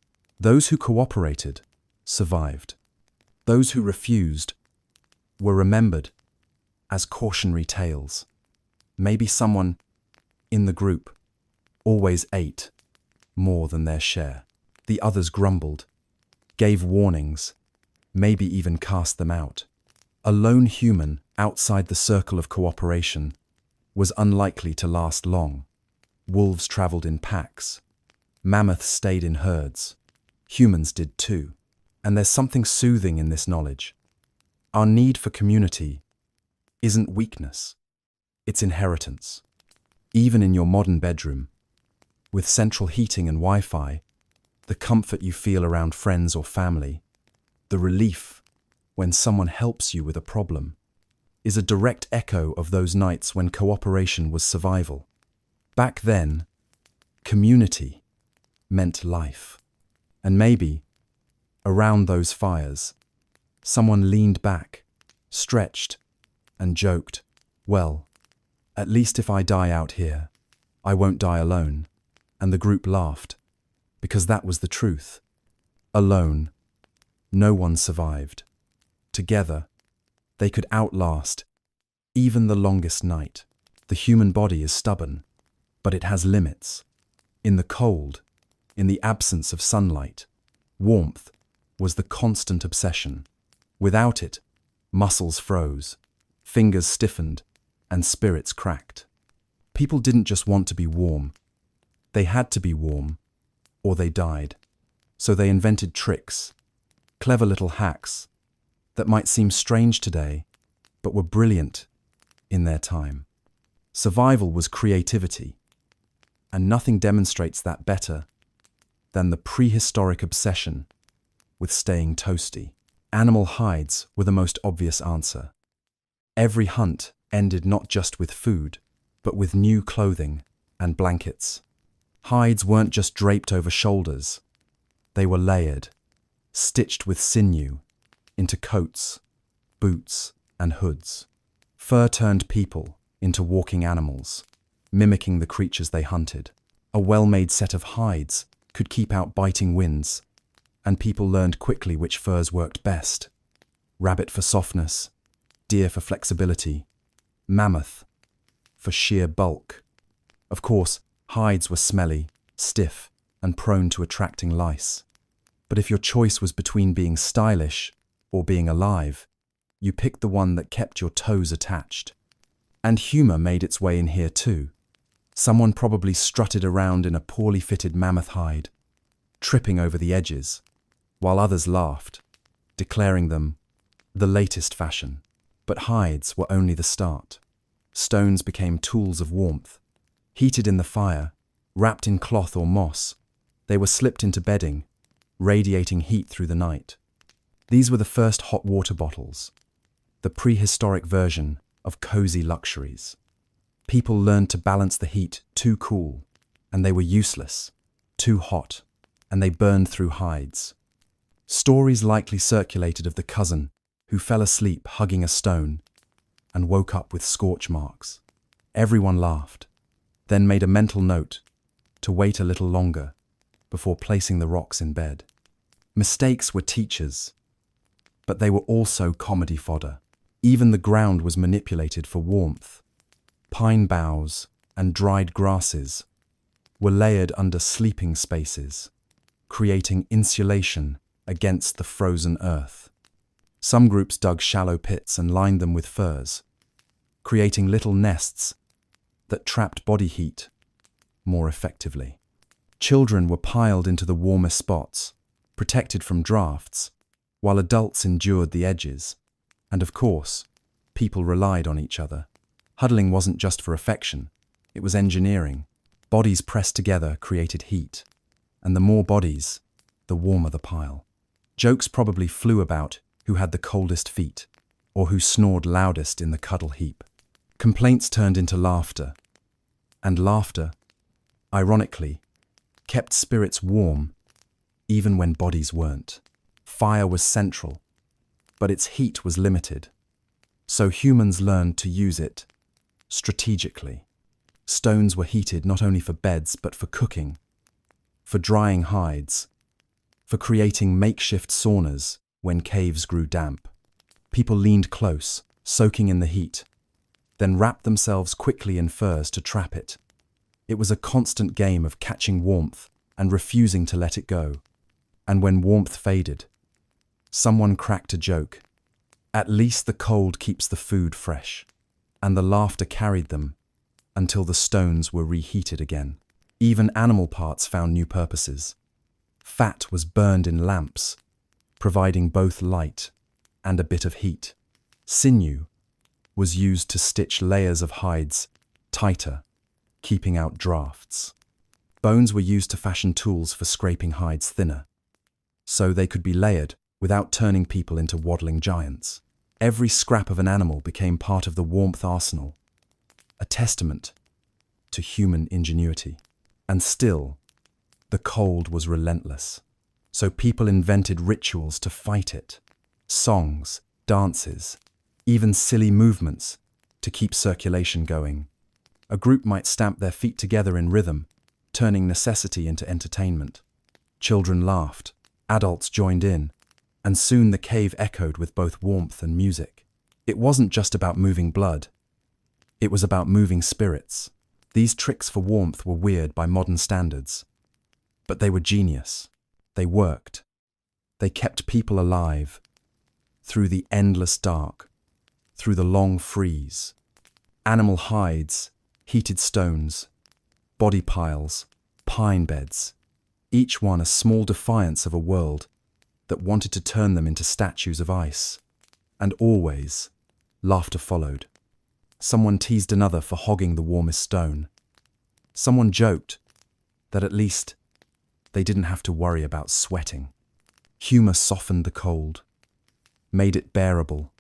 Those who cooperated survived. Those who refused were remembered as cautionary tales. Maybe someone in the group always ate more than their share. The others grumbled, gave warnings, maybe even cast them out. A lone human outside the circle of cooperation was unlikely to last long. Wolves traveled in packs. Mammoths stayed in herds. Humans did too. And there's something soothing in this knowledge. Our need for community isn't weakness, it's inheritance. Even in your modern bedroom, with central heating and Wi-Fi, the comfort you feel around friends or family, the relief when someone helps you with a problem, is a direct echo of those nights when cooperation was survival. Back then, community meant life. And maybe, around those fires, someone leaned back, stretched, and joked, "Well, at least if I die out here, I won't die alone." And the group laughed, because that was the truth. Alone, no one survived. Together, they could outlast even the longest night. The human body is stubborn, but it has limits. In the cold, in the absence of sunlight, warmth was the constant obsession. Without it, muscles froze, fingers stiffened, and spirits cracked. People didn't just want to be warm. They had to be warm, or they died. So they invented tricks, clever little hacks that might seem strange today, but were brilliant in their time. Survival was creativity, and nothing demonstrates that better than the prehistoric obsession with staying toasty. Animal hides were the most obvious answer. Every hunt ended not just with food, but with new clothing and blankets. Hides weren't just draped over shoulders. They were layered, stitched with sinew, into coats, boots, and hoods. Fur turned people into walking animals, mimicking the creatures they hunted. A well-made set of hides could keep out biting winds, and people learned quickly which furs worked best. Rabbit for softness, deer for flexibility, mammoth for sheer bulk. Of course, hides were smelly, stiff, and prone to attracting lice. But if your choice was between being stylish or being alive, you picked the one that kept your toes attached. And humor made its way in here too. Someone probably strutted around in a poorly fitted mammoth hide, tripping over the edges, while others laughed, declaring them the latest fashion. But hides were only the start. Stones became tools of warmth. Heated in the fire, wrapped in cloth or moss, they were slipped into bedding, radiating heat through the night. These were the first hot water bottles, the prehistoric version of cozy luxuries. People learned to balance the heat too cool, and they were useless, too hot, and they burned through hides. Stories likely circulated of the cousin who fell asleep hugging a stone and woke up with scorch marks. Everyone laughed, then made a mental note to wait a little longer before placing the rocks in bed. Mistakes were teachers, but they were also comedy fodder. Even the ground was manipulated for warmth. Pine boughs and dried grasses were layered under sleeping spaces, creating insulation against the frozen earth. Some groups dug shallow pits and lined them with furs, creating little nests that trapped body heat more effectively. Children were piled into the warmest spots, protected from drafts, while adults endured the edges. And of course, people relied on each other. Huddling wasn't just for affection, it was engineering. Bodies pressed together created heat, and the more bodies, the warmer the pile. Jokes probably flew about who had the coldest feet, or who snored loudest in the cuddle heap. Complaints turned into laughter, and laughter, ironically, kept spirits warm even when bodies weren't. Fire was central, but its heat was limited, so humans learned to use it strategically. Stones were heated not only for beds but for cooking, for drying hides, for creating makeshift saunas when caves grew damp. People leaned close, soaking in the heat, then wrapped themselves quickly in furs to trap it. It was a constant game of catching warmth and refusing to let it go. And when warmth faded, someone cracked a joke. At least the cold keeps the food fresh. And the laughter carried them until the stones were reheated again. Even animal parts found new purposes. Fat was burned in lamps, providing both light and a bit of heat. Sinew was used to stitch layers of hides tighter, keeping out drafts. Bones were used to fashion tools for scraping hides thinner, so they could be layered without turning people into waddling giants. Every scrap of an animal became part of the warmth arsenal, a testament to human ingenuity. And still, the cold was relentless, so people invented rituals to fight it. Songs, dances, even silly movements to keep circulation going. A group might stamp their feet together in rhythm, turning necessity into entertainment. Children laughed, adults joined in, and soon the cave echoed with both warmth and music. It wasn't just about moving blood. It was about moving spirits. These tricks for warmth were weird by modern standards, but they were genius. They worked. They kept people alive through the endless dark, through the long freeze. Animal hides, heated stones, body piles, pine beds, each one a small defiance of a world that wanted to turn them into statues of ice. And always, laughter followed. Someone teased another for hogging the warmest stone. Someone joked that at least they didn't have to worry about sweating. Humor softened the cold, made it bearable,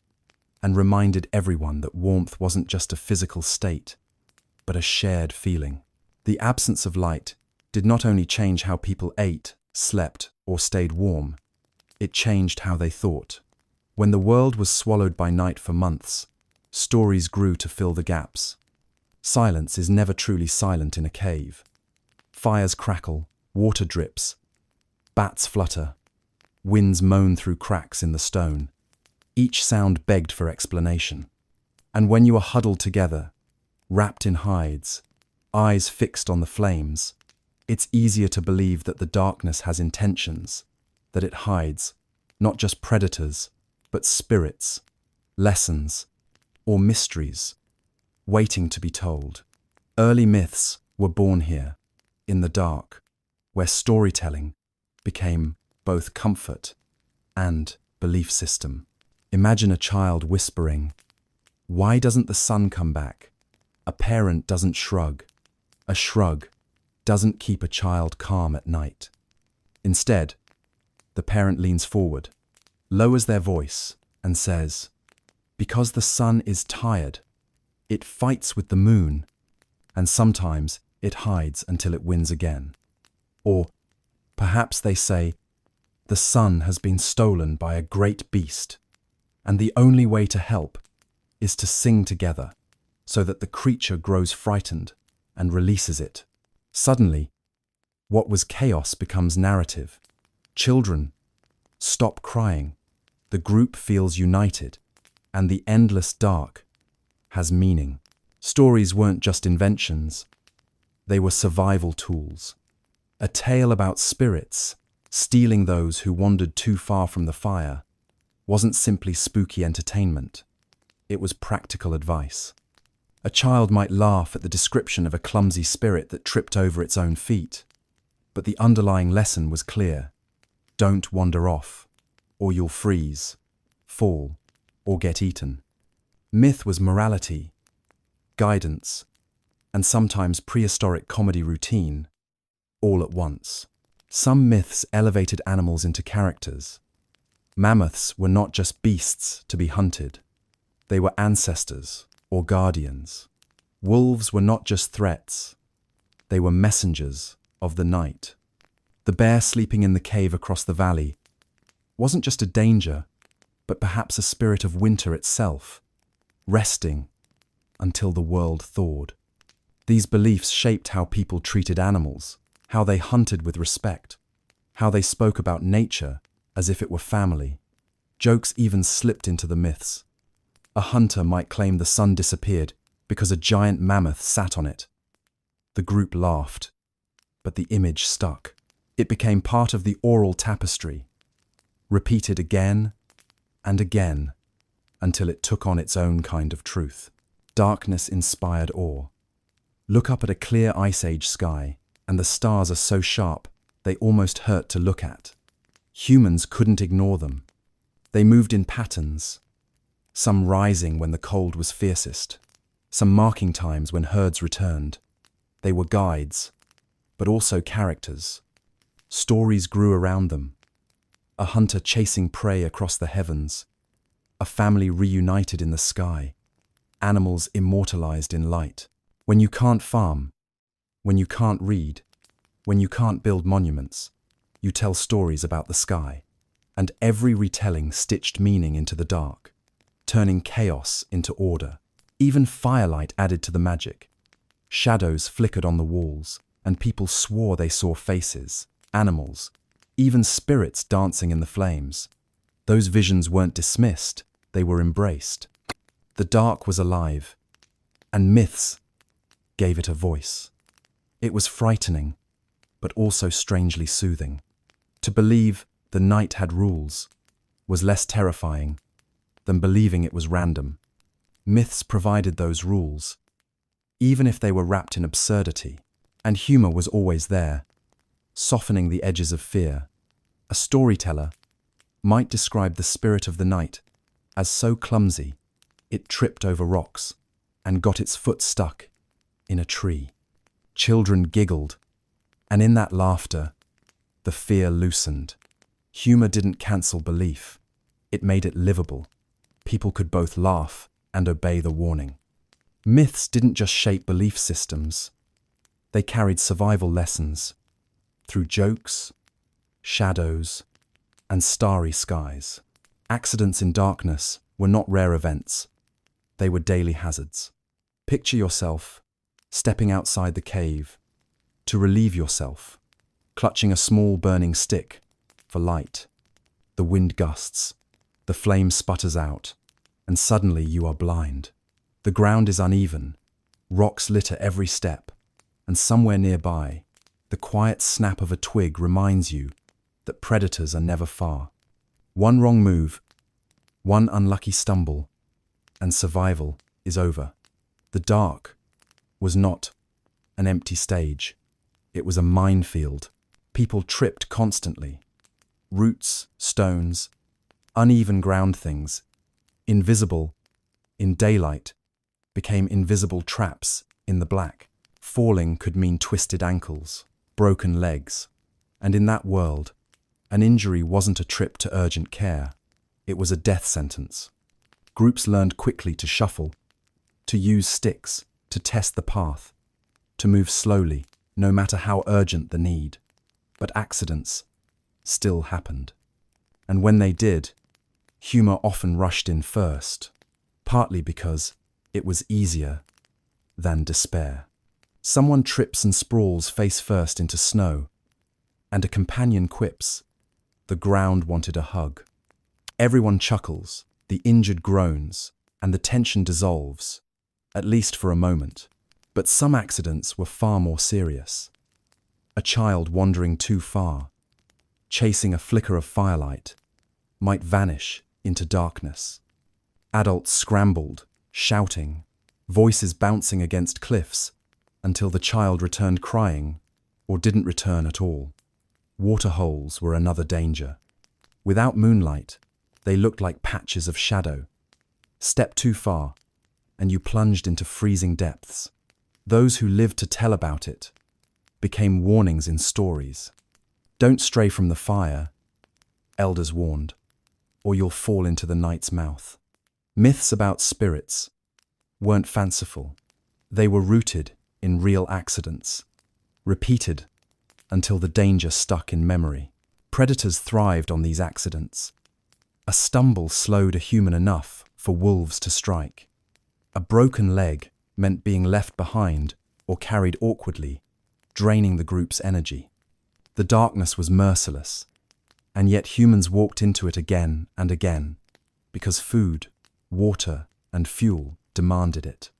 and reminded everyone that warmth wasn't just a physical state, but a shared feeling. The absence of light did not only change how people ate, slept, or stayed warm, it changed how they thought. When the world was swallowed by night for months, stories grew to fill the gaps. Silence is never truly silent in a cave. Fires crackle, water drips, bats flutter, winds moan through cracks in the stone. Each sound begged for explanation. And when you are huddled together, wrapped in hides, eyes fixed on the flames, it's easier to believe that the darkness has intentions, that it hides not just predators, but spirits, lessons, or mysteries waiting to be told. Early myths were born here, in the dark, where storytelling became both comfort and belief system. Imagine a child whispering, "Why doesn't the sun come back?" A parent doesn't shrug. A shrug doesn't keep a child calm at night. Instead, the parent leans forward, lowers their voice, and says, "Because the sun is tired, it fights with the moon, and sometimes it hides until it wins again." Or perhaps they say, "The sun has been stolen by a great beast, and the only way to help is to sing together so that the creature grows frightened and releases it." Suddenly, what was chaos becomes narrative. Children stop crying, the group feels united, and the endless dark has meaning. Stories weren't just inventions, they were survival tools. A tale about spirits stealing those who wandered too far from the fire wasn't simply spooky entertainment, it was practical advice. A child might laugh at the description of a clumsy spirit that tripped over its own feet, but the underlying lesson was clear. Don't wander off, or you'll freeze, fall, or get eaten. Myth was morality, guidance, and sometimes prehistoric comedy routine, all at once. Some myths elevated animals into characters. Mammoths were not just beasts to be hunted. They were ancestors or guardians. Wolves were not just threats. They were messengers of the night. The bear sleeping in the cave across the valley wasn't just a danger, but perhaps a spirit of winter itself, resting until the world thawed. These beliefs shaped how people treated animals, how they hunted with respect, how they spoke about nature as if it were family. Jokes even slipped into the myths. A hunter might claim the sun disappeared because a giant mammoth sat on it. The group laughed, but the image stuck. It became part of the oral tapestry, repeated again and again until it took on its own kind of truth. Darkness inspired awe. Look up at a clear Ice Age sky, and the stars are so sharp they almost hurt to look at. Humans couldn't ignore them. They moved in patterns, some rising when the cold was fiercest, some marking times when herds returned. They were guides, but also characters. Stories grew around them. A hunter chasing prey across the heavens, a family reunited in the sky, animals immortalized in light. When you can't farm, when you can't read, when you can't build monuments, you tell stories about the sky. And every retelling stitched meaning into the dark, turning chaos into order. Even firelight added to the magic. Shadows flickered on the walls, and people swore they saw faces, animals, even spirits dancing in the flames. Those visions weren't dismissed, they were embraced. The dark was alive, and myths gave it a voice. It was frightening, but also strangely soothing. To believe the night had rules was less terrifying than believing it was random. Myths provided those rules, even if they were wrapped in absurdity, and humor was always there, softening the edges of fear. A storyteller might describe the spirit of the night as so clumsy it tripped over rocks and got its foot stuck in a tree. Children giggled, and in that laughter, the fear loosened. Humor didn't cancel belief, it made it livable. People could both laugh and obey the warning. Myths didn't just shape belief systems, they carried survival lessons through jokes, shadows, and starry skies. Accidents in darkness were not rare events, they were daily hazards. Picture yourself stepping outside the cave to relieve yourself, clutching a small burning stick for light. The wind gusts, the flame sputters out, and suddenly you are blind. The ground is uneven, rocks litter every step, and somewhere nearby, the quiet snap of a twig reminds you that predators are never far. One wrong move, one unlucky stumble, and survival is over. The dark was not an empty stage. It was a minefield. People tripped constantly. Roots, stones, uneven ground things, invisible in daylight, became invisible traps in the black. Falling could mean twisted ankles, broken legs, and in that world, an injury wasn't a trip to urgent care, it was a death sentence. Groups learned quickly to shuffle, to use sticks, to test the path, to move slowly, no matter how urgent the need. But accidents still happened. And when they did, humor often rushed in first, partly because it was easier than despair. Someone trips and sprawls face first into snow, and a companion quips, "The ground wanted a hug." Everyone chuckles, the injured groans, and the tension dissolves, at least for a moment. But some accidents were far more serious. A child wandering too far, chasing a flicker of firelight, might vanish into darkness. Adults scrambled, shouting, voices bouncing against cliffs, until the child returned crying or didn't return at all. Waterholes were another danger. Without moonlight, they looked like patches of shadow. Step too far, and you plunged into freezing depths. Those who lived to tell about it became warnings in stories. "Don't stray from the fire," elders warned, "or you'll fall into the night's mouth." Myths about spirits weren't fanciful. They were rooted in real accidents, repeated until the danger stuck in memory. Predators thrived on these accidents. A stumble slowed a human enough for wolves to strike. A broken leg meant being left behind or carried awkwardly, draining the group's energy. The darkness was merciless, and yet humans walked into it again and again, because food, water, and fuel demanded it.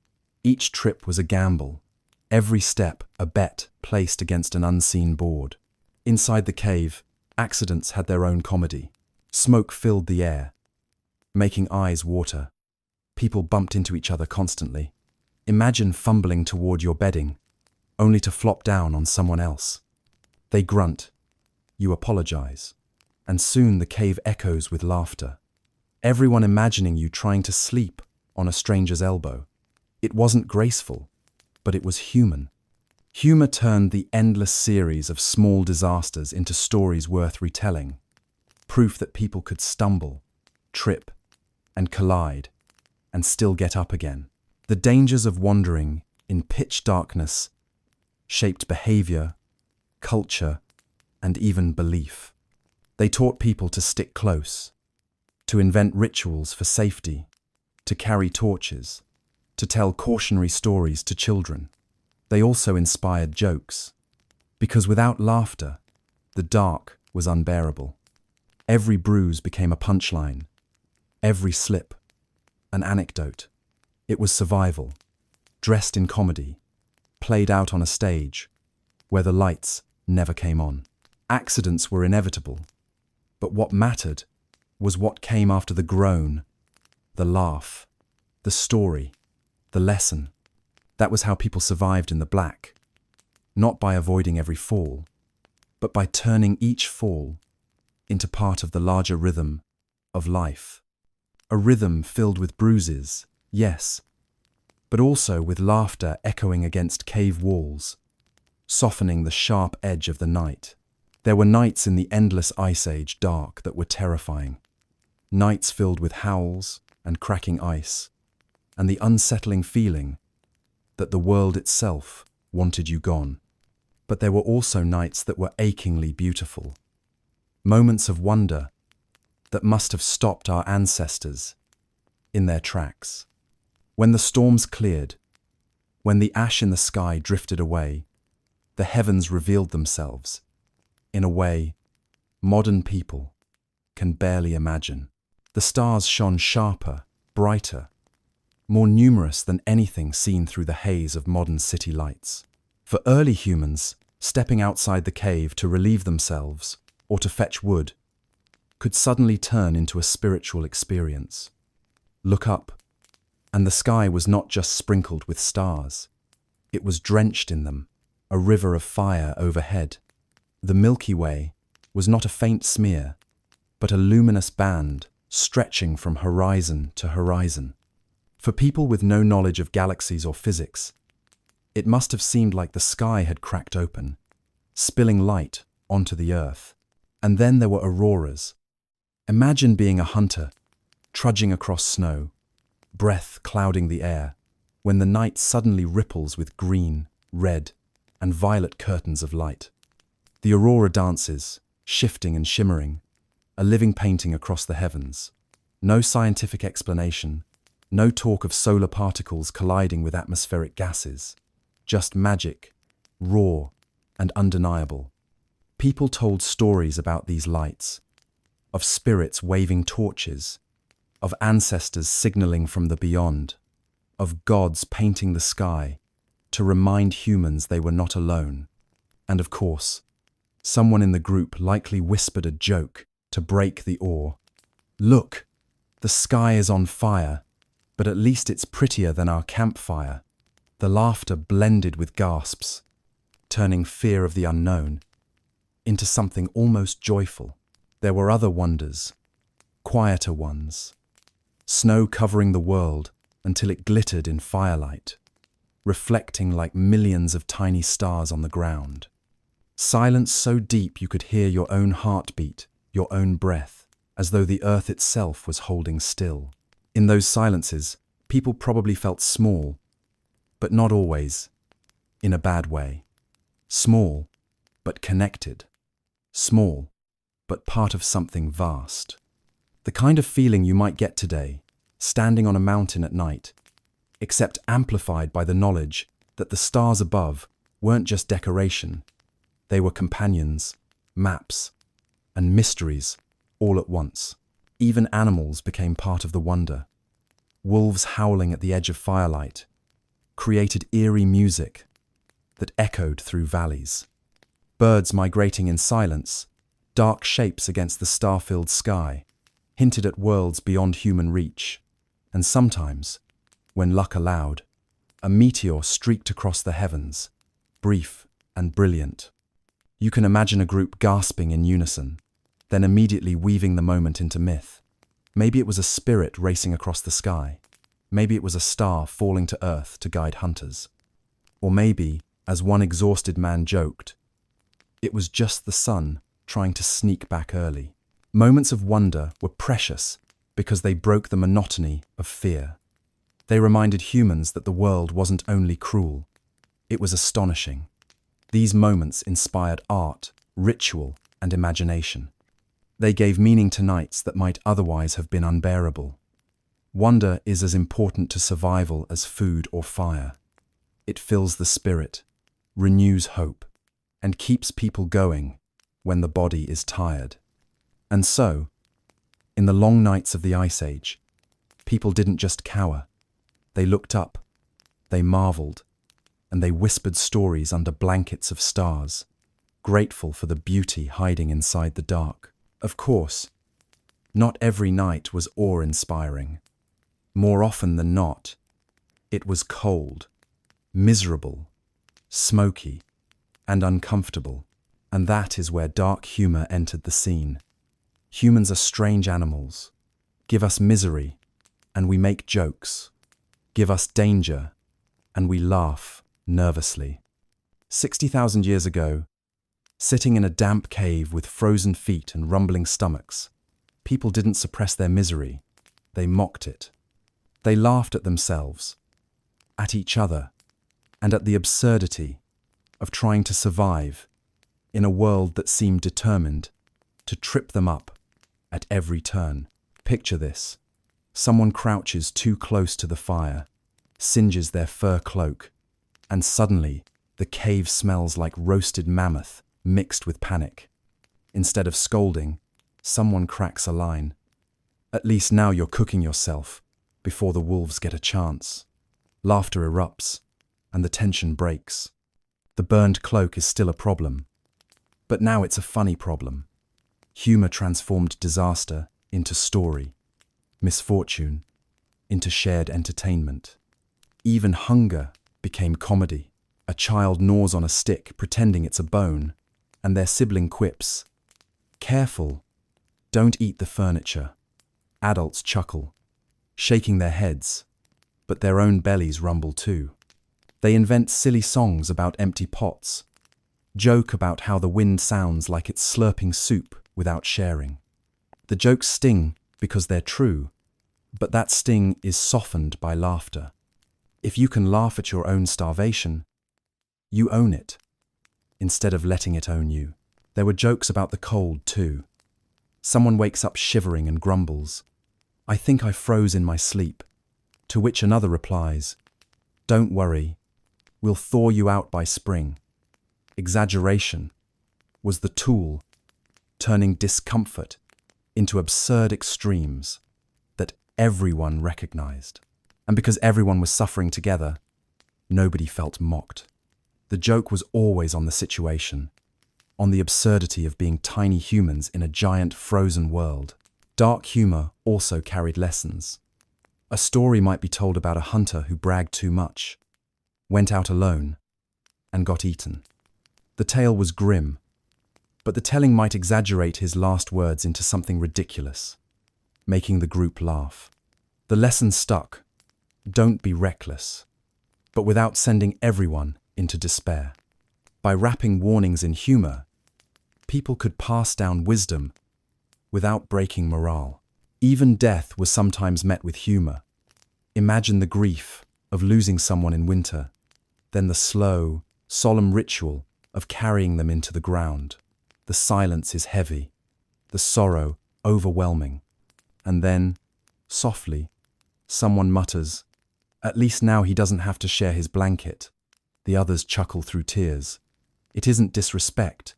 Each trip was a gamble, every step a bet placed against an unseen board. Inside the cave, accidents had their own comedy. Smoke filled the air, making eyes water. People bumped into each other constantly. Imagine fumbling toward your bedding, only to flop down on someone else. They grunt. You apologize. And soon the cave echoes with laughter. Everyone imagining you trying to sleep on a stranger's elbow. It wasn't graceful, but it was human. Humor turned the endless series of small disasters into stories worth retelling. Proof that people could stumble, trip, and collide, and still get up again. The dangers of wandering in pitch darkness shaped behavior, culture, and even belief. They taught people to stick close, to invent rituals for safety, to carry torches, to tell cautionary stories to children. They also inspired jokes, because without laughter, the dark was unbearable. Every bruise became a punchline, every slip, an anecdote. It was survival, dressed in comedy, played out on a stage where the lights never came on. Accidents were inevitable, but what mattered was what came after the groan, the laugh, the story, the lesson. That was how people survived in the black, not by avoiding every fall, but by turning each fall into part of the larger rhythm of life. A rhythm filled with bruises, yes, but also with laughter echoing against cave walls, softening the sharp edge of the night. There were nights in the endless ice age dark that were terrifying. Nights filled with howls and cracking ice, and the unsettling feeling that the world itself wanted you gone. But there were also nights that were achingly beautiful. Moments of wonder that must have stopped our ancestors in their tracks. When the storms cleared, when the ash in the sky drifted away, the heavens revealed themselves in a way modern people can barely imagine. The stars shone sharper, brighter, more numerous than anything seen through the haze of modern city lights. For early humans, stepping outside the cave to relieve themselves or to fetch wood could suddenly turn into a spiritual experience. Look up, and the sky was not just sprinkled with stars. It was drenched in them, a river of fire overhead. The Milky Way was not a faint smear, but a luminous band stretching from horizon to horizon. For people with no knowledge of galaxies or physics, it must have seemed like the sky had cracked open, spilling light onto the earth. And then there were auroras. Imagine being a hunter, trudging across snow, breath clouding the air, when the night suddenly ripples with green, red, and violet curtains of light. The aurora dances, shifting and shimmering, a living painting across the heavens. No scientific explanation, no talk of solar particles colliding with atmospheric gases. Just magic, raw and undeniable. People told stories about these lights, of spirits waving torches, of ancestors signaling from the beyond, of gods painting the sky to remind humans they were not alone. And of course, someone in the group likely whispered a joke to break the awe. Look, the sky is on fire, but at least it's prettier than our campfire. The laughter blended with gasps, turning fear of the unknown into something almost joyful. There were other wonders, quieter ones. Snow covering the world until it glittered in firelight, reflecting like millions of tiny stars on the ground. Silence so deep you could hear your own heartbeat, your own breath, as though the earth itself was holding still. In those silences, people probably felt small, but not always in a bad way. Small, but connected. Small, but part of something vast. The kind of feeling you might get today, standing on a mountain at night, except amplified by the knowledge that the stars above weren't just decoration. They were companions, maps, and mysteries all at once. Even animals became part of the wonder. Wolves howling at the edge of firelight created eerie music that echoed through valleys. Birds migrating in silence, dark shapes against the star-filled sky, hinted at worlds beyond human reach. And sometimes, when luck allowed, a meteor streaked across the heavens, brief and brilliant. You can imagine a group gasping in unison, then immediately weaving the moment into myth. Maybe it was a spirit racing across the sky. Maybe it was a star falling to earth to guide hunters. Or maybe, as one exhausted man joked, it was just the sun trying to sneak back early. Moments of wonder were precious because they broke the monotony of fear. They reminded humans that the world wasn't only cruel, it was astonishing. These moments inspired art, ritual, and imagination. They gave meaning to nights that might otherwise have been unbearable. Wonder is as important to survival as food or fire. It fills the spirit, renews hope, and keeps people going when the body is tired. And so, in the long nights of the Ice Age, people didn't just cower. They looked up, they marveled, and they whispered stories under blankets of stars, grateful for the beauty hiding inside the dark. Of course, not every night was awe-inspiring. More often than not, it was cold, miserable, smoky, and uncomfortable. And that is where dark humor entered the scene. Humans are strange animals. Give us misery, and we make jokes. Give us danger, and we laugh nervously. 60,000 years ago, sitting in a damp cave with frozen feet and rumbling stomachs, people didn't suppress their misery, they mocked it. They laughed at themselves, at each other, and at the absurdity of trying to survive in a world that seemed determined to trip them up at every turn. Picture this. Someone crouches too close to the fire, singes their fur cloak, and suddenly the cave smells like roasted mammoth mixed with panic. Instead of scolding, someone cracks a line. At least now you're cooking yourself before the wolves get a chance. Laughter erupts, and the tension breaks. The burned cloak is still a problem, but now it's a funny problem. Humor transformed disaster into story, misfortune into shared entertainment. Even hunger became comedy. A child gnaws on a stick pretending it's a bone, and their sibling quips, "Careful, don't eat the furniture." Adults chuckle, shaking their heads, but their own bellies rumble too. They invent silly songs about empty pots, joke about how the wind sounds like it's slurping soup without sharing. The jokes sting because they're true, but that sting is softened by laughter. If you can laugh at your own starvation, you own it, instead of letting it own you. There were jokes about the cold too. Someone wakes up shivering and grumbles, "I think I froze in my sleep," to which another replies, "Don't worry, we'll thaw you out by spring." Exaggeration was the tool, turning discomfort into absurd extremes that everyone recognized. And because everyone was suffering together, nobody felt mocked. The joke was always on the situation, on the absurdity of being tiny humans in a giant frozen world. Dark humor also carried lessons. A story might be told about a hunter who bragged too much, went out alone, and got eaten. The tale was grim, but the telling might exaggerate his last words into something ridiculous, making the group laugh. The lesson stuck: don't be reckless, but without sending everyone into despair. By wrapping warnings in humor, people could pass down wisdom without breaking morale. Even death was sometimes met with humor. Imagine the grief of losing someone in winter, then the slow, solemn ritual of carrying them into the ground. The silence is heavy, the sorrow overwhelming. And then, softly, someone mutters, "At least now he doesn't have to share his blanket." The others chuckle through tears. It isn't disrespect,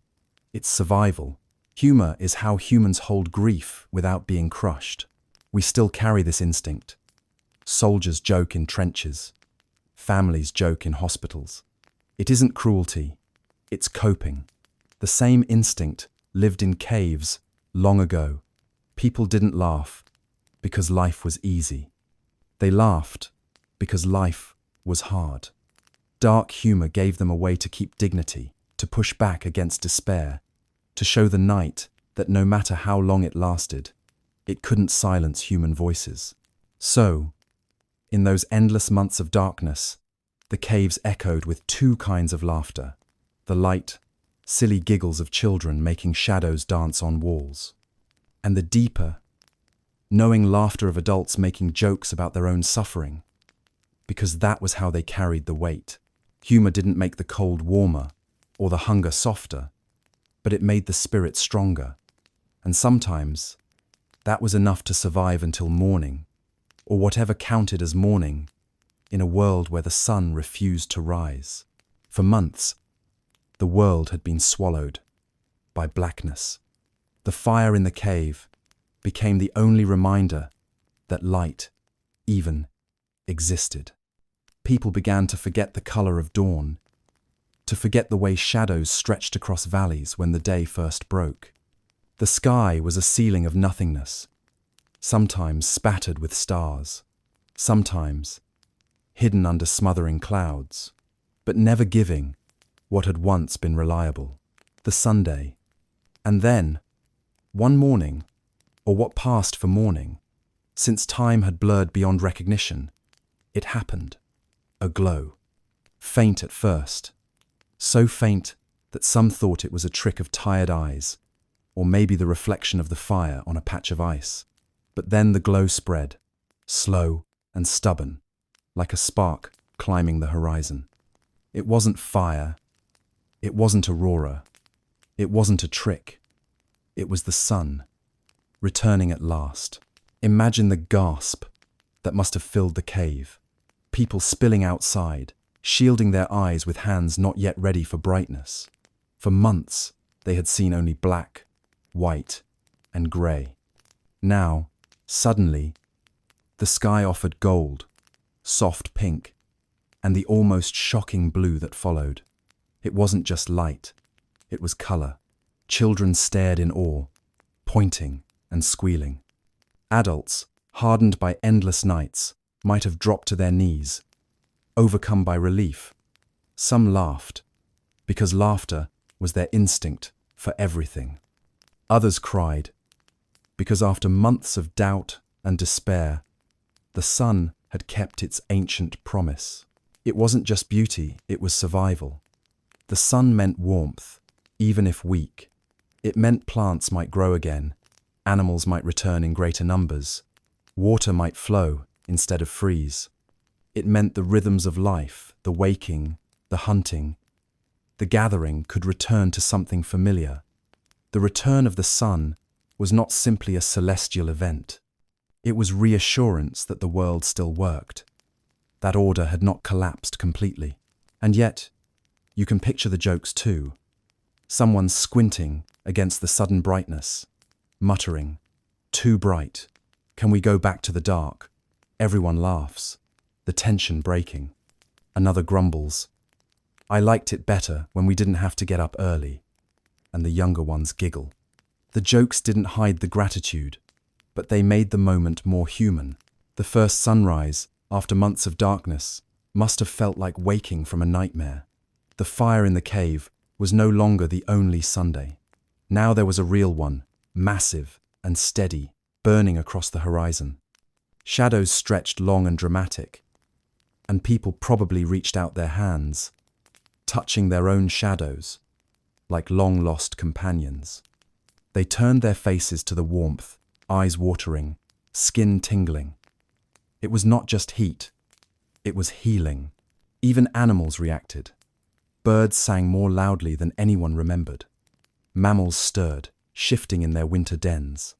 it's survival. Humor is how humans hold grief without being crushed. We still carry this instinct. Soldiers joke in trenches. Families joke in hospitals. It isn't cruelty, it's coping. The same instinct lived in caves long ago. People didn't laugh because life was easy. They laughed because life was hard. Dark humor gave them a way to keep dignity, to push back against despair, to show the night that no matter how long it lasted, it couldn't silence human voices. So, in those endless months of darkness, the caves echoed with two kinds of laughter: the light, silly giggles of children making shadows dance on walls, and the deeper, knowing laughter of adults making jokes about their own suffering, because that was how they carried the weight. Humor didn't make the cold warmer or the hunger softer, but it made the spirit stronger. And sometimes, that was enough to survive until morning, or whatever counted as morning, in a world where the sun refused to rise. For months, the world had been swallowed by blackness. The fire in the cave became the only reminder that light even existed. People began to forget the color of dawn, to forget the way shadows stretched across valleys when the day first broke. The sky was a ceiling of nothingness, sometimes spattered with stars, sometimes hidden under smothering clouds, but never giving what had once been reliable: the Sunday. And then, one morning, or what passed for morning, since time had blurred beyond recognition, it happened. A glow. Faint at first, so faint that some thought it was a trick of tired eyes, or maybe the reflection of the fire on a patch of ice. But then the glow spread, slow and stubborn, like a spark climbing the horizon. It wasn't fire, it wasn't aurora, it wasn't a trick. It was the sun, returning at last. Imagine the gasp that must have filled the cave. People spilling outside, shielding their eyes with hands not yet ready for brightness. For months, they had seen only black, white, and grey. Now, suddenly, the sky offered gold, soft pink, and the almost shocking blue that followed. It wasn't just light, it was color. Children stared in awe, pointing and squealing. Adults, hardened by endless nights, might have dropped to their knees, overcome by relief. Some laughed, because laughter was their instinct for everything. Others cried, because after months of doubt and despair, the sun had kept its ancient promise. It wasn't just beauty, it was survival. The sun meant warmth, even if weak. It meant plants might grow again, animals might return in greater numbers, water might flow instead of freeze. It meant the rhythms of life, the waking, the hunting, the gathering could return to something familiar. The return of the sun was not simply a celestial event. It was reassurance that the world still worked. That order had not collapsed completely. And yet, you can picture the jokes too. Someone squinting against the sudden brightness, muttering, "Too bright. Can we go back to the dark?" Everyone laughs, the tension breaking. Another grumbles, "I liked it better when we didn't have to get up early." And the younger ones giggle. The jokes didn't hide the gratitude, but they made the moment more human. The first sunrise, after months of darkness, must have felt like waking from a nightmare. The fire in the cave was no longer the only Sunday. Now there was a real one, massive and steady, burning across the horizon. Shadows stretched long and dramatic, and people probably reached out their hands, touching their own shadows, like long-lost companions. They turned their faces to the warmth, eyes watering, skin tingling. It was not just heat, it was healing. Even animals reacted. Birds sang more loudly than anyone remembered. Mammals stirred, shifting in their winter dens.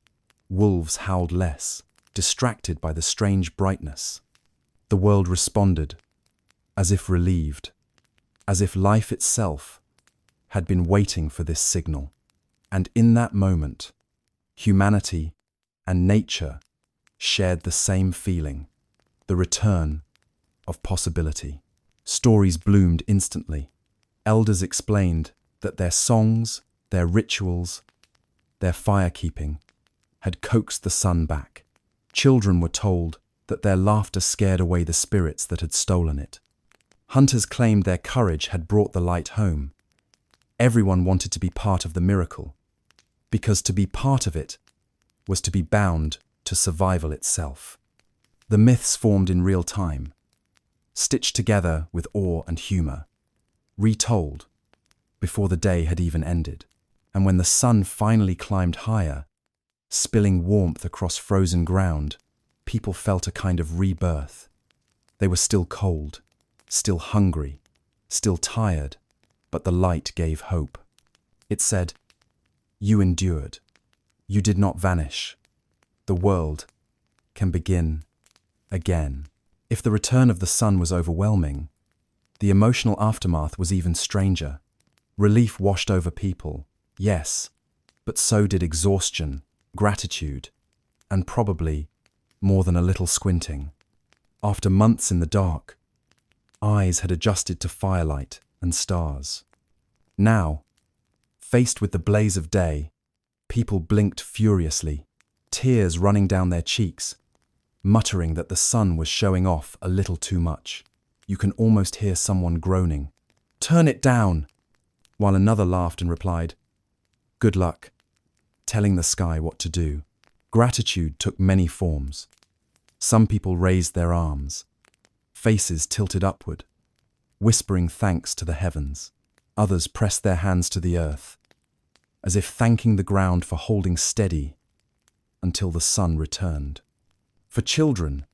Wolves howled less, distracted by the strange brightness. The world responded, as if relieved, as if life itself had been waiting for this signal. And in that moment, humanity and nature shared the same feeling, the return of possibility. Stories bloomed instantly. Elders explained that their songs Their rituals, their firekeeping, had coaxed the sun back. Children were told that their laughter scared away the spirits that had stolen it. Hunters claimed their courage had brought the light home. Everyone wanted to be part of the miracle, because to be part of it was to be bound to survival itself. The myths formed in real time, stitched together with awe and humor, retold before the day had even ended. And when the sun finally climbed higher, spilling warmth across frozen ground, people felt a kind of rebirth. They were still cold, still hungry, still tired, but the light gave hope. It said, "You endured. You did not vanish. The world can begin again." If the return of the sun was overwhelming, the emotional aftermath was even stranger. Relief washed over people, yes, but so did exhaustion, gratitude, and probably more than a little squinting. After months in the dark, eyes had adjusted to firelight and stars. Now, faced with the blaze of day, people blinked furiously, tears running down their cheeks, muttering that the sun was showing off a little too much. You can almost hear someone groaning, "Turn it down!" while another laughed and replied, "Good luck," telling the sky what to do. Gratitude took many forms. Some people raised their arms, faces tilted upward, whispering thanks to the heavens. Others pressed their hands to the earth, as if thanking the ground for holding steady until the sun returned. For children,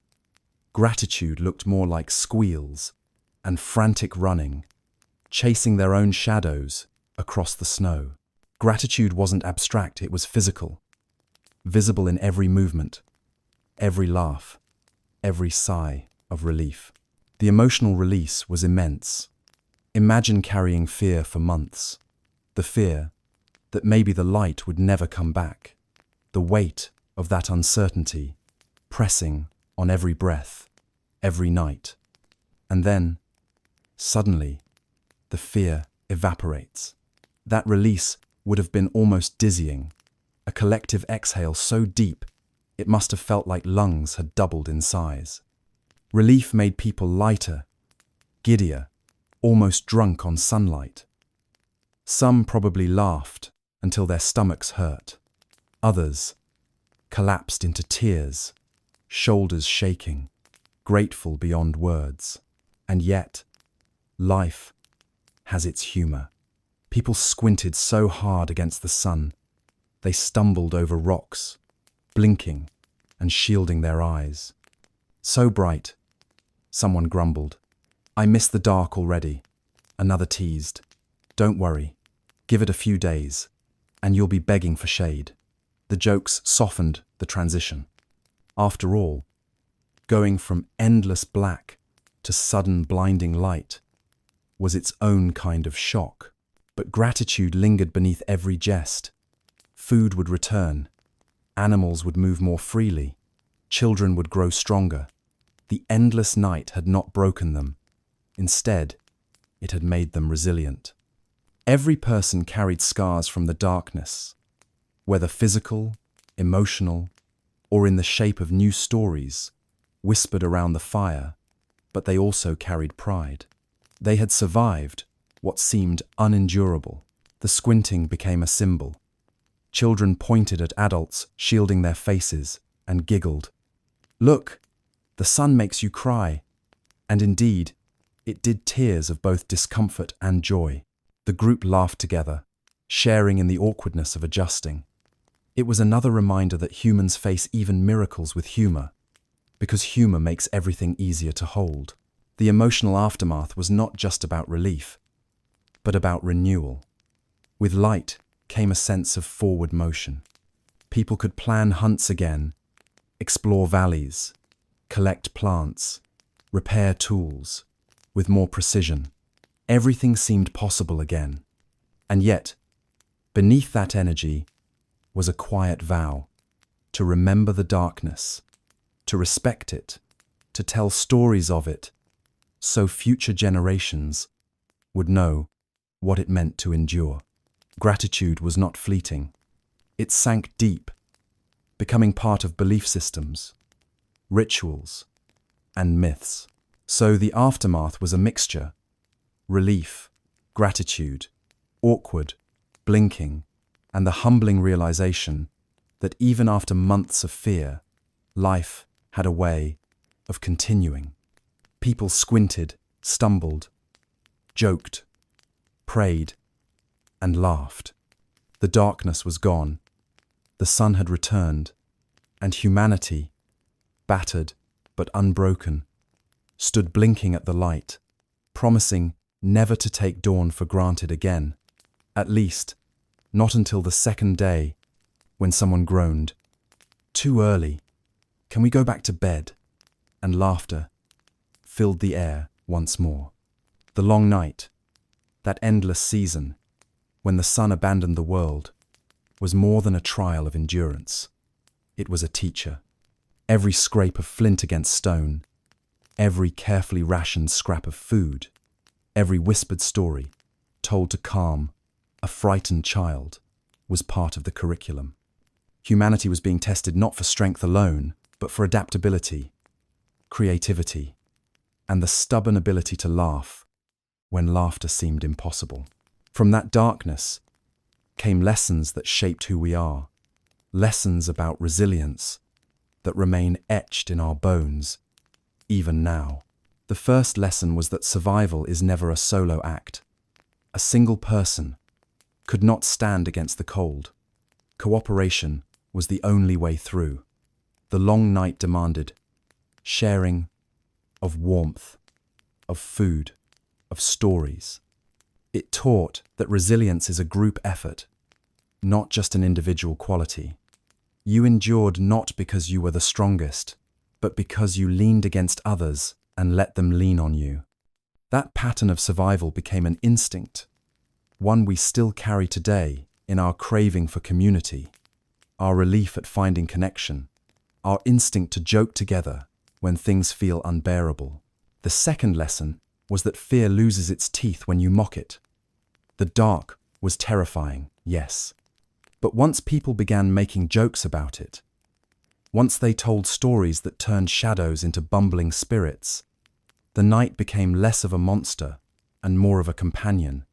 gratitude looked more like squeals and frantic running, chasing their own shadows across the snow. Gratitude wasn't abstract, it was physical, visible in every movement, every laugh, every sigh of relief. The emotional release was immense. Imagine carrying fear for months. The fear that maybe the light would never come back. The weight of that uncertainty pressing on every breath, every night. And then, suddenly, the fear evaporates. That release would have been almost dizzying, a collective exhale so deep it must have felt like lungs had doubled in size. Relief made people lighter, giddier, almost drunk on sunlight. Some probably laughed until their stomachs hurt. Others collapsed into tears, shoulders shaking, grateful beyond words. And yet, life has its humor. People squinted so hard against the sun, they stumbled over rocks, blinking and shielding their eyes. "So bright," someone grumbled. "I miss the dark already." Another teased. "Don't worry, give it a few days, and you'll be begging for shade." The jokes softened the transition. After all, going from endless black to sudden blinding light was its own kind of shock. But gratitude lingered beneath every jest. Food would return, animals would move more freely, children would grow stronger. The endless night had not broken them. Instead, it had made them resilient. Every person carried scars from the darkness, whether physical, emotional, or in the shape of new stories whispered around the fire, but they also carried pride. They had survived what seemed unendurable. The squinting became a symbol. Children pointed at adults shielding their faces and giggled. "Look, the sun makes you cry." And indeed, it did, tears of both discomfort and joy. The group laughed together, sharing in the awkwardness of adjusting. It was another reminder that humans face even miracles with humor, because humor makes everything easier to hold. The emotional aftermath was not just about relief, but about renewal. With light came a sense of forward motion. People could plan hunts again, explore valleys, collect plants, repair tools with more precision. Everything seemed possible again. And yet, beneath that energy was a quiet vow to remember the darkness, to respect it, to tell stories of it, so future generations would know what it meant to endure. Gratitude was not fleeting. It sank deep, becoming part of belief systems, rituals, and myths. So the aftermath was a mixture: relief, gratitude, awkward, blinking, and the humbling realization that even after months of fear, life had a way of continuing. People squinted, stumbled, joked, prayed, and laughed. The darkness was gone. The sun had returned, and humanity, battered but unbroken, stood blinking at the light, promising never to take dawn for granted again, at least not until the second day, when someone groaned, "Too early. Can we go back to bed?" And laughter filled the air once more. The long night, that endless season, when the sun abandoned the world, was more than a trial of endurance. It was a teacher. Every scrape of flint against stone, every carefully rationed scrap of food, every whispered story told to calm a frightened child was part of the curriculum. Humanity was being tested not for strength alone, but for adaptability, creativity, and the stubborn ability to laugh when laughter seemed impossible. From that darkness came lessons that shaped who we are, lessons about resilience that remain etched in our bones, even now. The first lesson was that survival is never a solo act. A single person could not stand against the cold. Cooperation was the only way through. The long night demanded sharing of warmth, of food, of stories. It taught that resilience is a group effort, not just an individual quality. You endured not because you were the strongest, but because you leaned against others and let them lean on you. That pattern of survival became an instinct, one we still carry today in our craving for community, our relief at finding connection, our instinct to joke together when things feel unbearable. The second lesson was that fear loses its teeth when you mock it. The dark was terrifying, yes. But once people began making jokes about it, once they told stories that turned shadows into bumbling spirits, the night became less of a monster and more of a companion.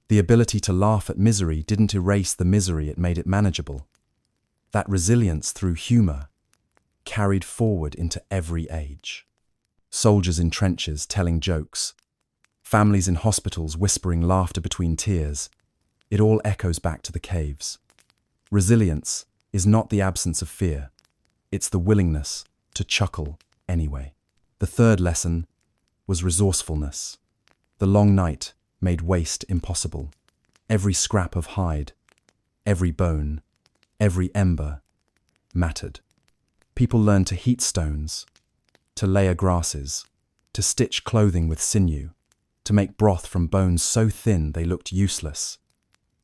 The ability to laugh at misery didn't erase the misery, it made it manageable. That resilience through humor carried forward into every age. Soldiers in trenches telling jokes, families in hospitals whispering laughter between tears. It all echoes back to the caves. Resilience is not the absence of fear. It's the willingness to chuckle anyway. The third lesson was resourcefulness. The long night made waste impossible. Every scrap of hide, every bone, every ember mattered. People learned to heat stones, to layer grasses, to stitch clothing with sinew, to make broth from bones so thin they looked useless.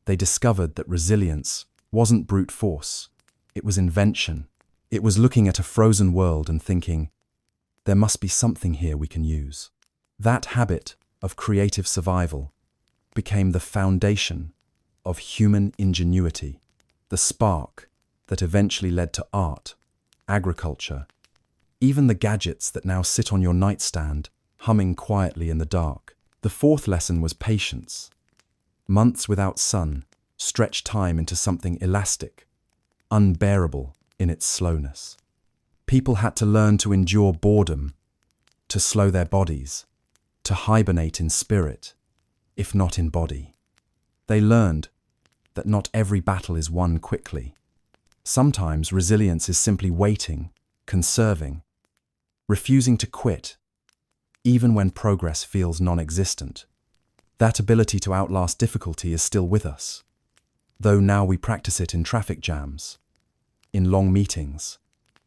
They discovered that resilience wasn't brute force, it was invention. It was looking at a frozen world and thinking, there must be something here we can use. That habit of creative survival became the foundation of human ingenuity, the spark that eventually led to art, agriculture, even the gadgets that now sit on your nightstand, humming quietly in the dark. The fourth lesson was patience. Months without sun stretched time into something elastic, unbearable in its slowness. People had to learn to endure boredom, to slow their bodies, to hibernate in spirit, if not in body. They learned that not every battle is won quickly. Sometimes resilience is simply waiting, conserving, refusing to quit, even when progress feels non-existent. That ability to outlast difficulty is still with us, though now we practice it in traffic jams, in long meetings,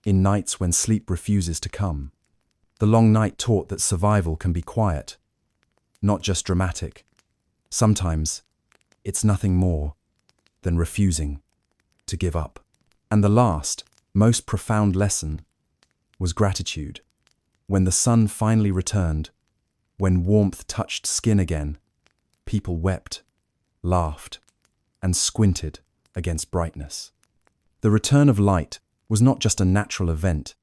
in nights when sleep refuses to come. The long night taught that survival can be quiet, not just dramatic. Sometimes it's nothing more than refusing to give up. And the last, most profound lesson was gratitude. When the sun finally returned, when warmth touched skin again, people wept, laughed, and squinted against brightness. The return of light was not just a natural event,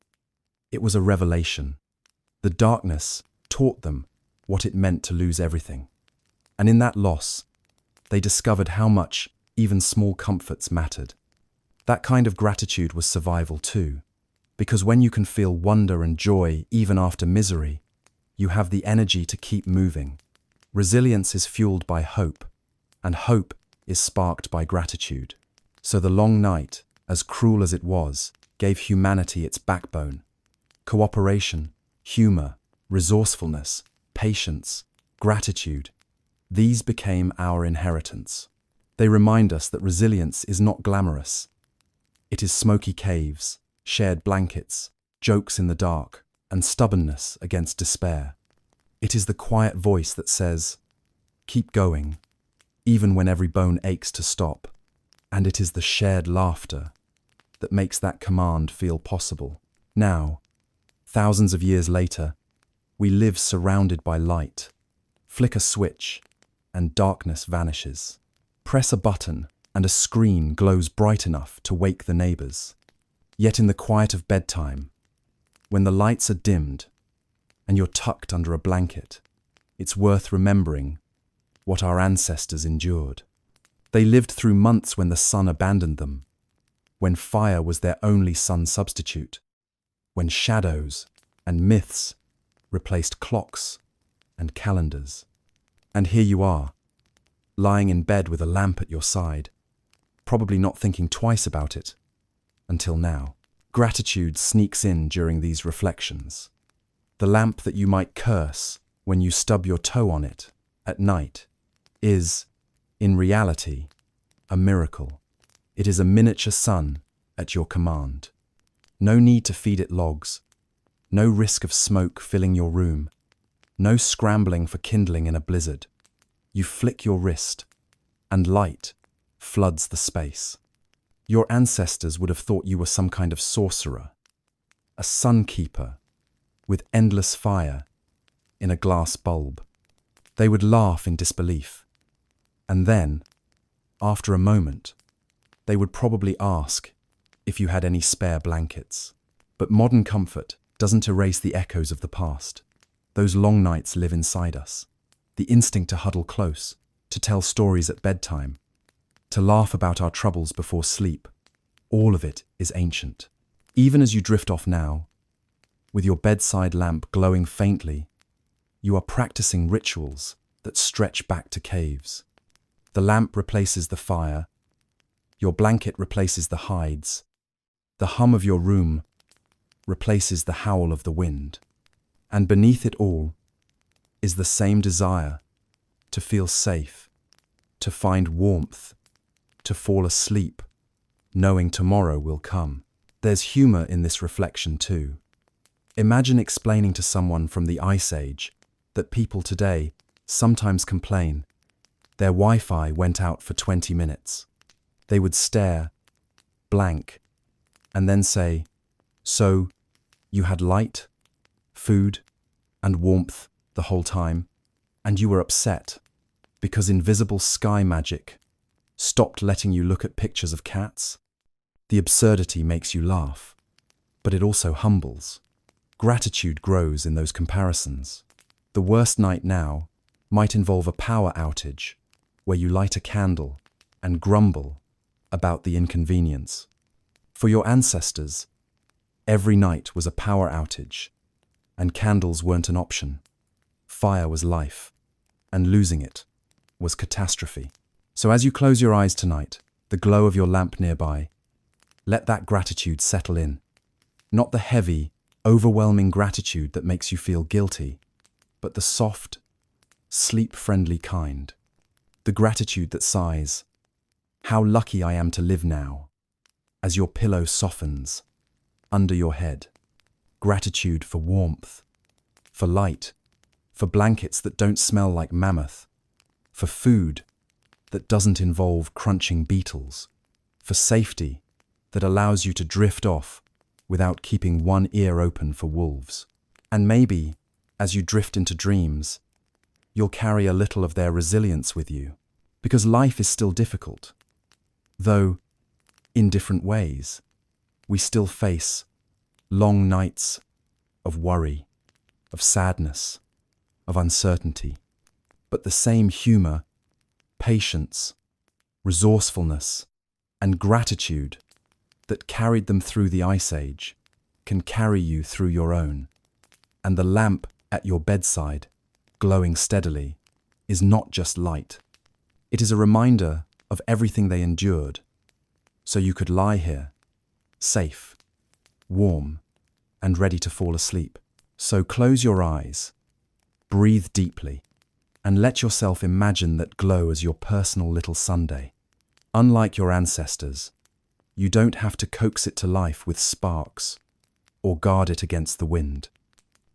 it was a revelation. The darkness taught them what it meant to lose everything. And in that loss, they discovered how much even small comforts mattered. That kind of gratitude was survival too, because when you can feel wonder and joy even after misery, you have the energy to keep moving. Resilience is fueled by hope, and hope is sparked by gratitude. So the long night, as cruel as it was, gave humanity its backbone. Cooperation, humor, resourcefulness, patience, gratitude. These became our inheritance. They remind us that resilience is not glamorous. It is smoky caves, shared blankets, jokes in the dark, and stubbornness against despair. It is the quiet voice that says, "Keep going," even when every bone aches to stop. And it is the shared laughter that makes that command feel possible. Now, thousands of years later, we live surrounded by light. Flick a switch, and darkness vanishes. Press a button, and a screen glows bright enough to wake the neighbors. Yet in the quiet of bedtime, when the lights are dimmed and you're tucked under a blanket, it's worth remembering what our ancestors endured. They lived through months when the sun abandoned them, when fire was their only sun substitute, when shadows and myths replaced clocks and calendars. And here you are, lying in bed with a lamp at your side, probably not thinking twice about it, until now. Gratitude sneaks in during these reflections. The lamp that you might curse when you stub your toe on it at night is, in reality, a miracle. It is a miniature sun at your command. No need to feed it logs, no risk of smoke filling your room, no scrambling for kindling in a blizzard. You flick your wrist, and light floods the space. Your ancestors would have thought you were some kind of sorcerer, a sun keeper with endless fire in a glass bulb. They would laugh in disbelief. And then, after a moment, they would probably ask if you had any spare blankets. But modern comfort doesn't erase the echoes of the past. Those long nights live inside us. The instinct to huddle close, to tell stories at bedtime, to laugh about our troubles before sleep. All of it is ancient. Even as you drift off now, with your bedside lamp glowing faintly, you are practicing rituals that stretch back to caves. The lamp replaces the fire, your blanket replaces the hides, the hum of your room replaces the howl of the wind. And beneath it all is the same desire to feel safe, to find warmth, to fall asleep, knowing tomorrow will come. There's humor in this reflection too. Imagine explaining to someone from the Ice Age that people today sometimes complain their Wi-Fi went out for 20 minutes. They would stare, blank, and then say, "So, you had light, food, and warmth the whole time, and you were upset because invisible sky magic stopped letting you look at pictures of cats?" The absurdity makes you laugh, but it also humbles. Gratitude grows in those comparisons. The worst night now might involve a power outage where you light a candle and grumble about the inconvenience. For your ancestors, every night was a power outage, and candles weren't an option. Fire was life, and losing it was catastrophe. So as you close your eyes tonight, the glow of your lamp nearby, let that gratitude settle in. Not the heavy, overwhelming gratitude that makes you feel guilty, but the soft, sleep-friendly kind. The gratitude that sighs, "How lucky I am to live now," as your pillow softens under your head. Gratitude for warmth, for light, for blankets that don't smell like mammoth, for food that doesn't involve crunching beetles, for safety that allows you to drift off without keeping one ear open for wolves. And maybe, as you drift into dreams, you'll carry a little of their resilience with you, because life is still difficult. Though, in different ways, we still face long nights of worry, of sadness, of uncertainty. But the same humor, patience, resourcefulness, and gratitude that carried them through the Ice Age can carry you through your own. And the lamp at your bedside, glowing steadily, is not just light. It is a reminder of everything they endured, so you could lie here, safe, warm, and ready to fall asleep. So close your eyes, breathe deeply, and let yourself imagine that glow as your personal little Sunday. Unlike your ancestors, you don't have to coax it to life with sparks or guard it against the wind.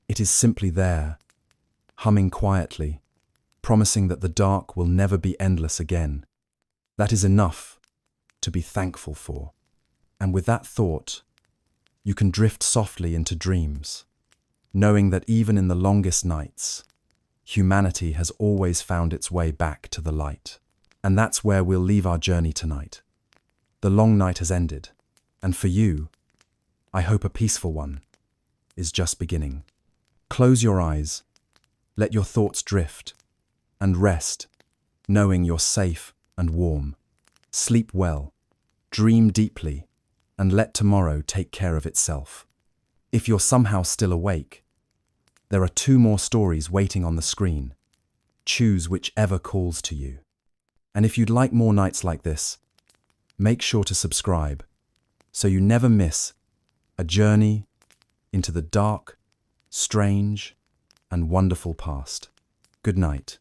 It is simply there, humming quietly, promising that the dark will never be endless again. That is enough to be thankful for. And with that thought, you can drift softly into dreams, knowing that even in the longest nights, humanity has always found its way back to the light. And that's where we'll leave our journey tonight. The long night has ended, and for you, I hope a peaceful one is just beginning. Close your eyes, let your thoughts drift, and rest, knowing you're safe and warm. Sleep well, dream deeply, and let tomorrow take care of itself. If you're somehow still awake, there are 2 more stories waiting on the screen. Choose whichever calls to you. And if you'd like more nights like this, make sure to subscribe so you never miss a journey into the dark, strange, and wonderful past. Good night.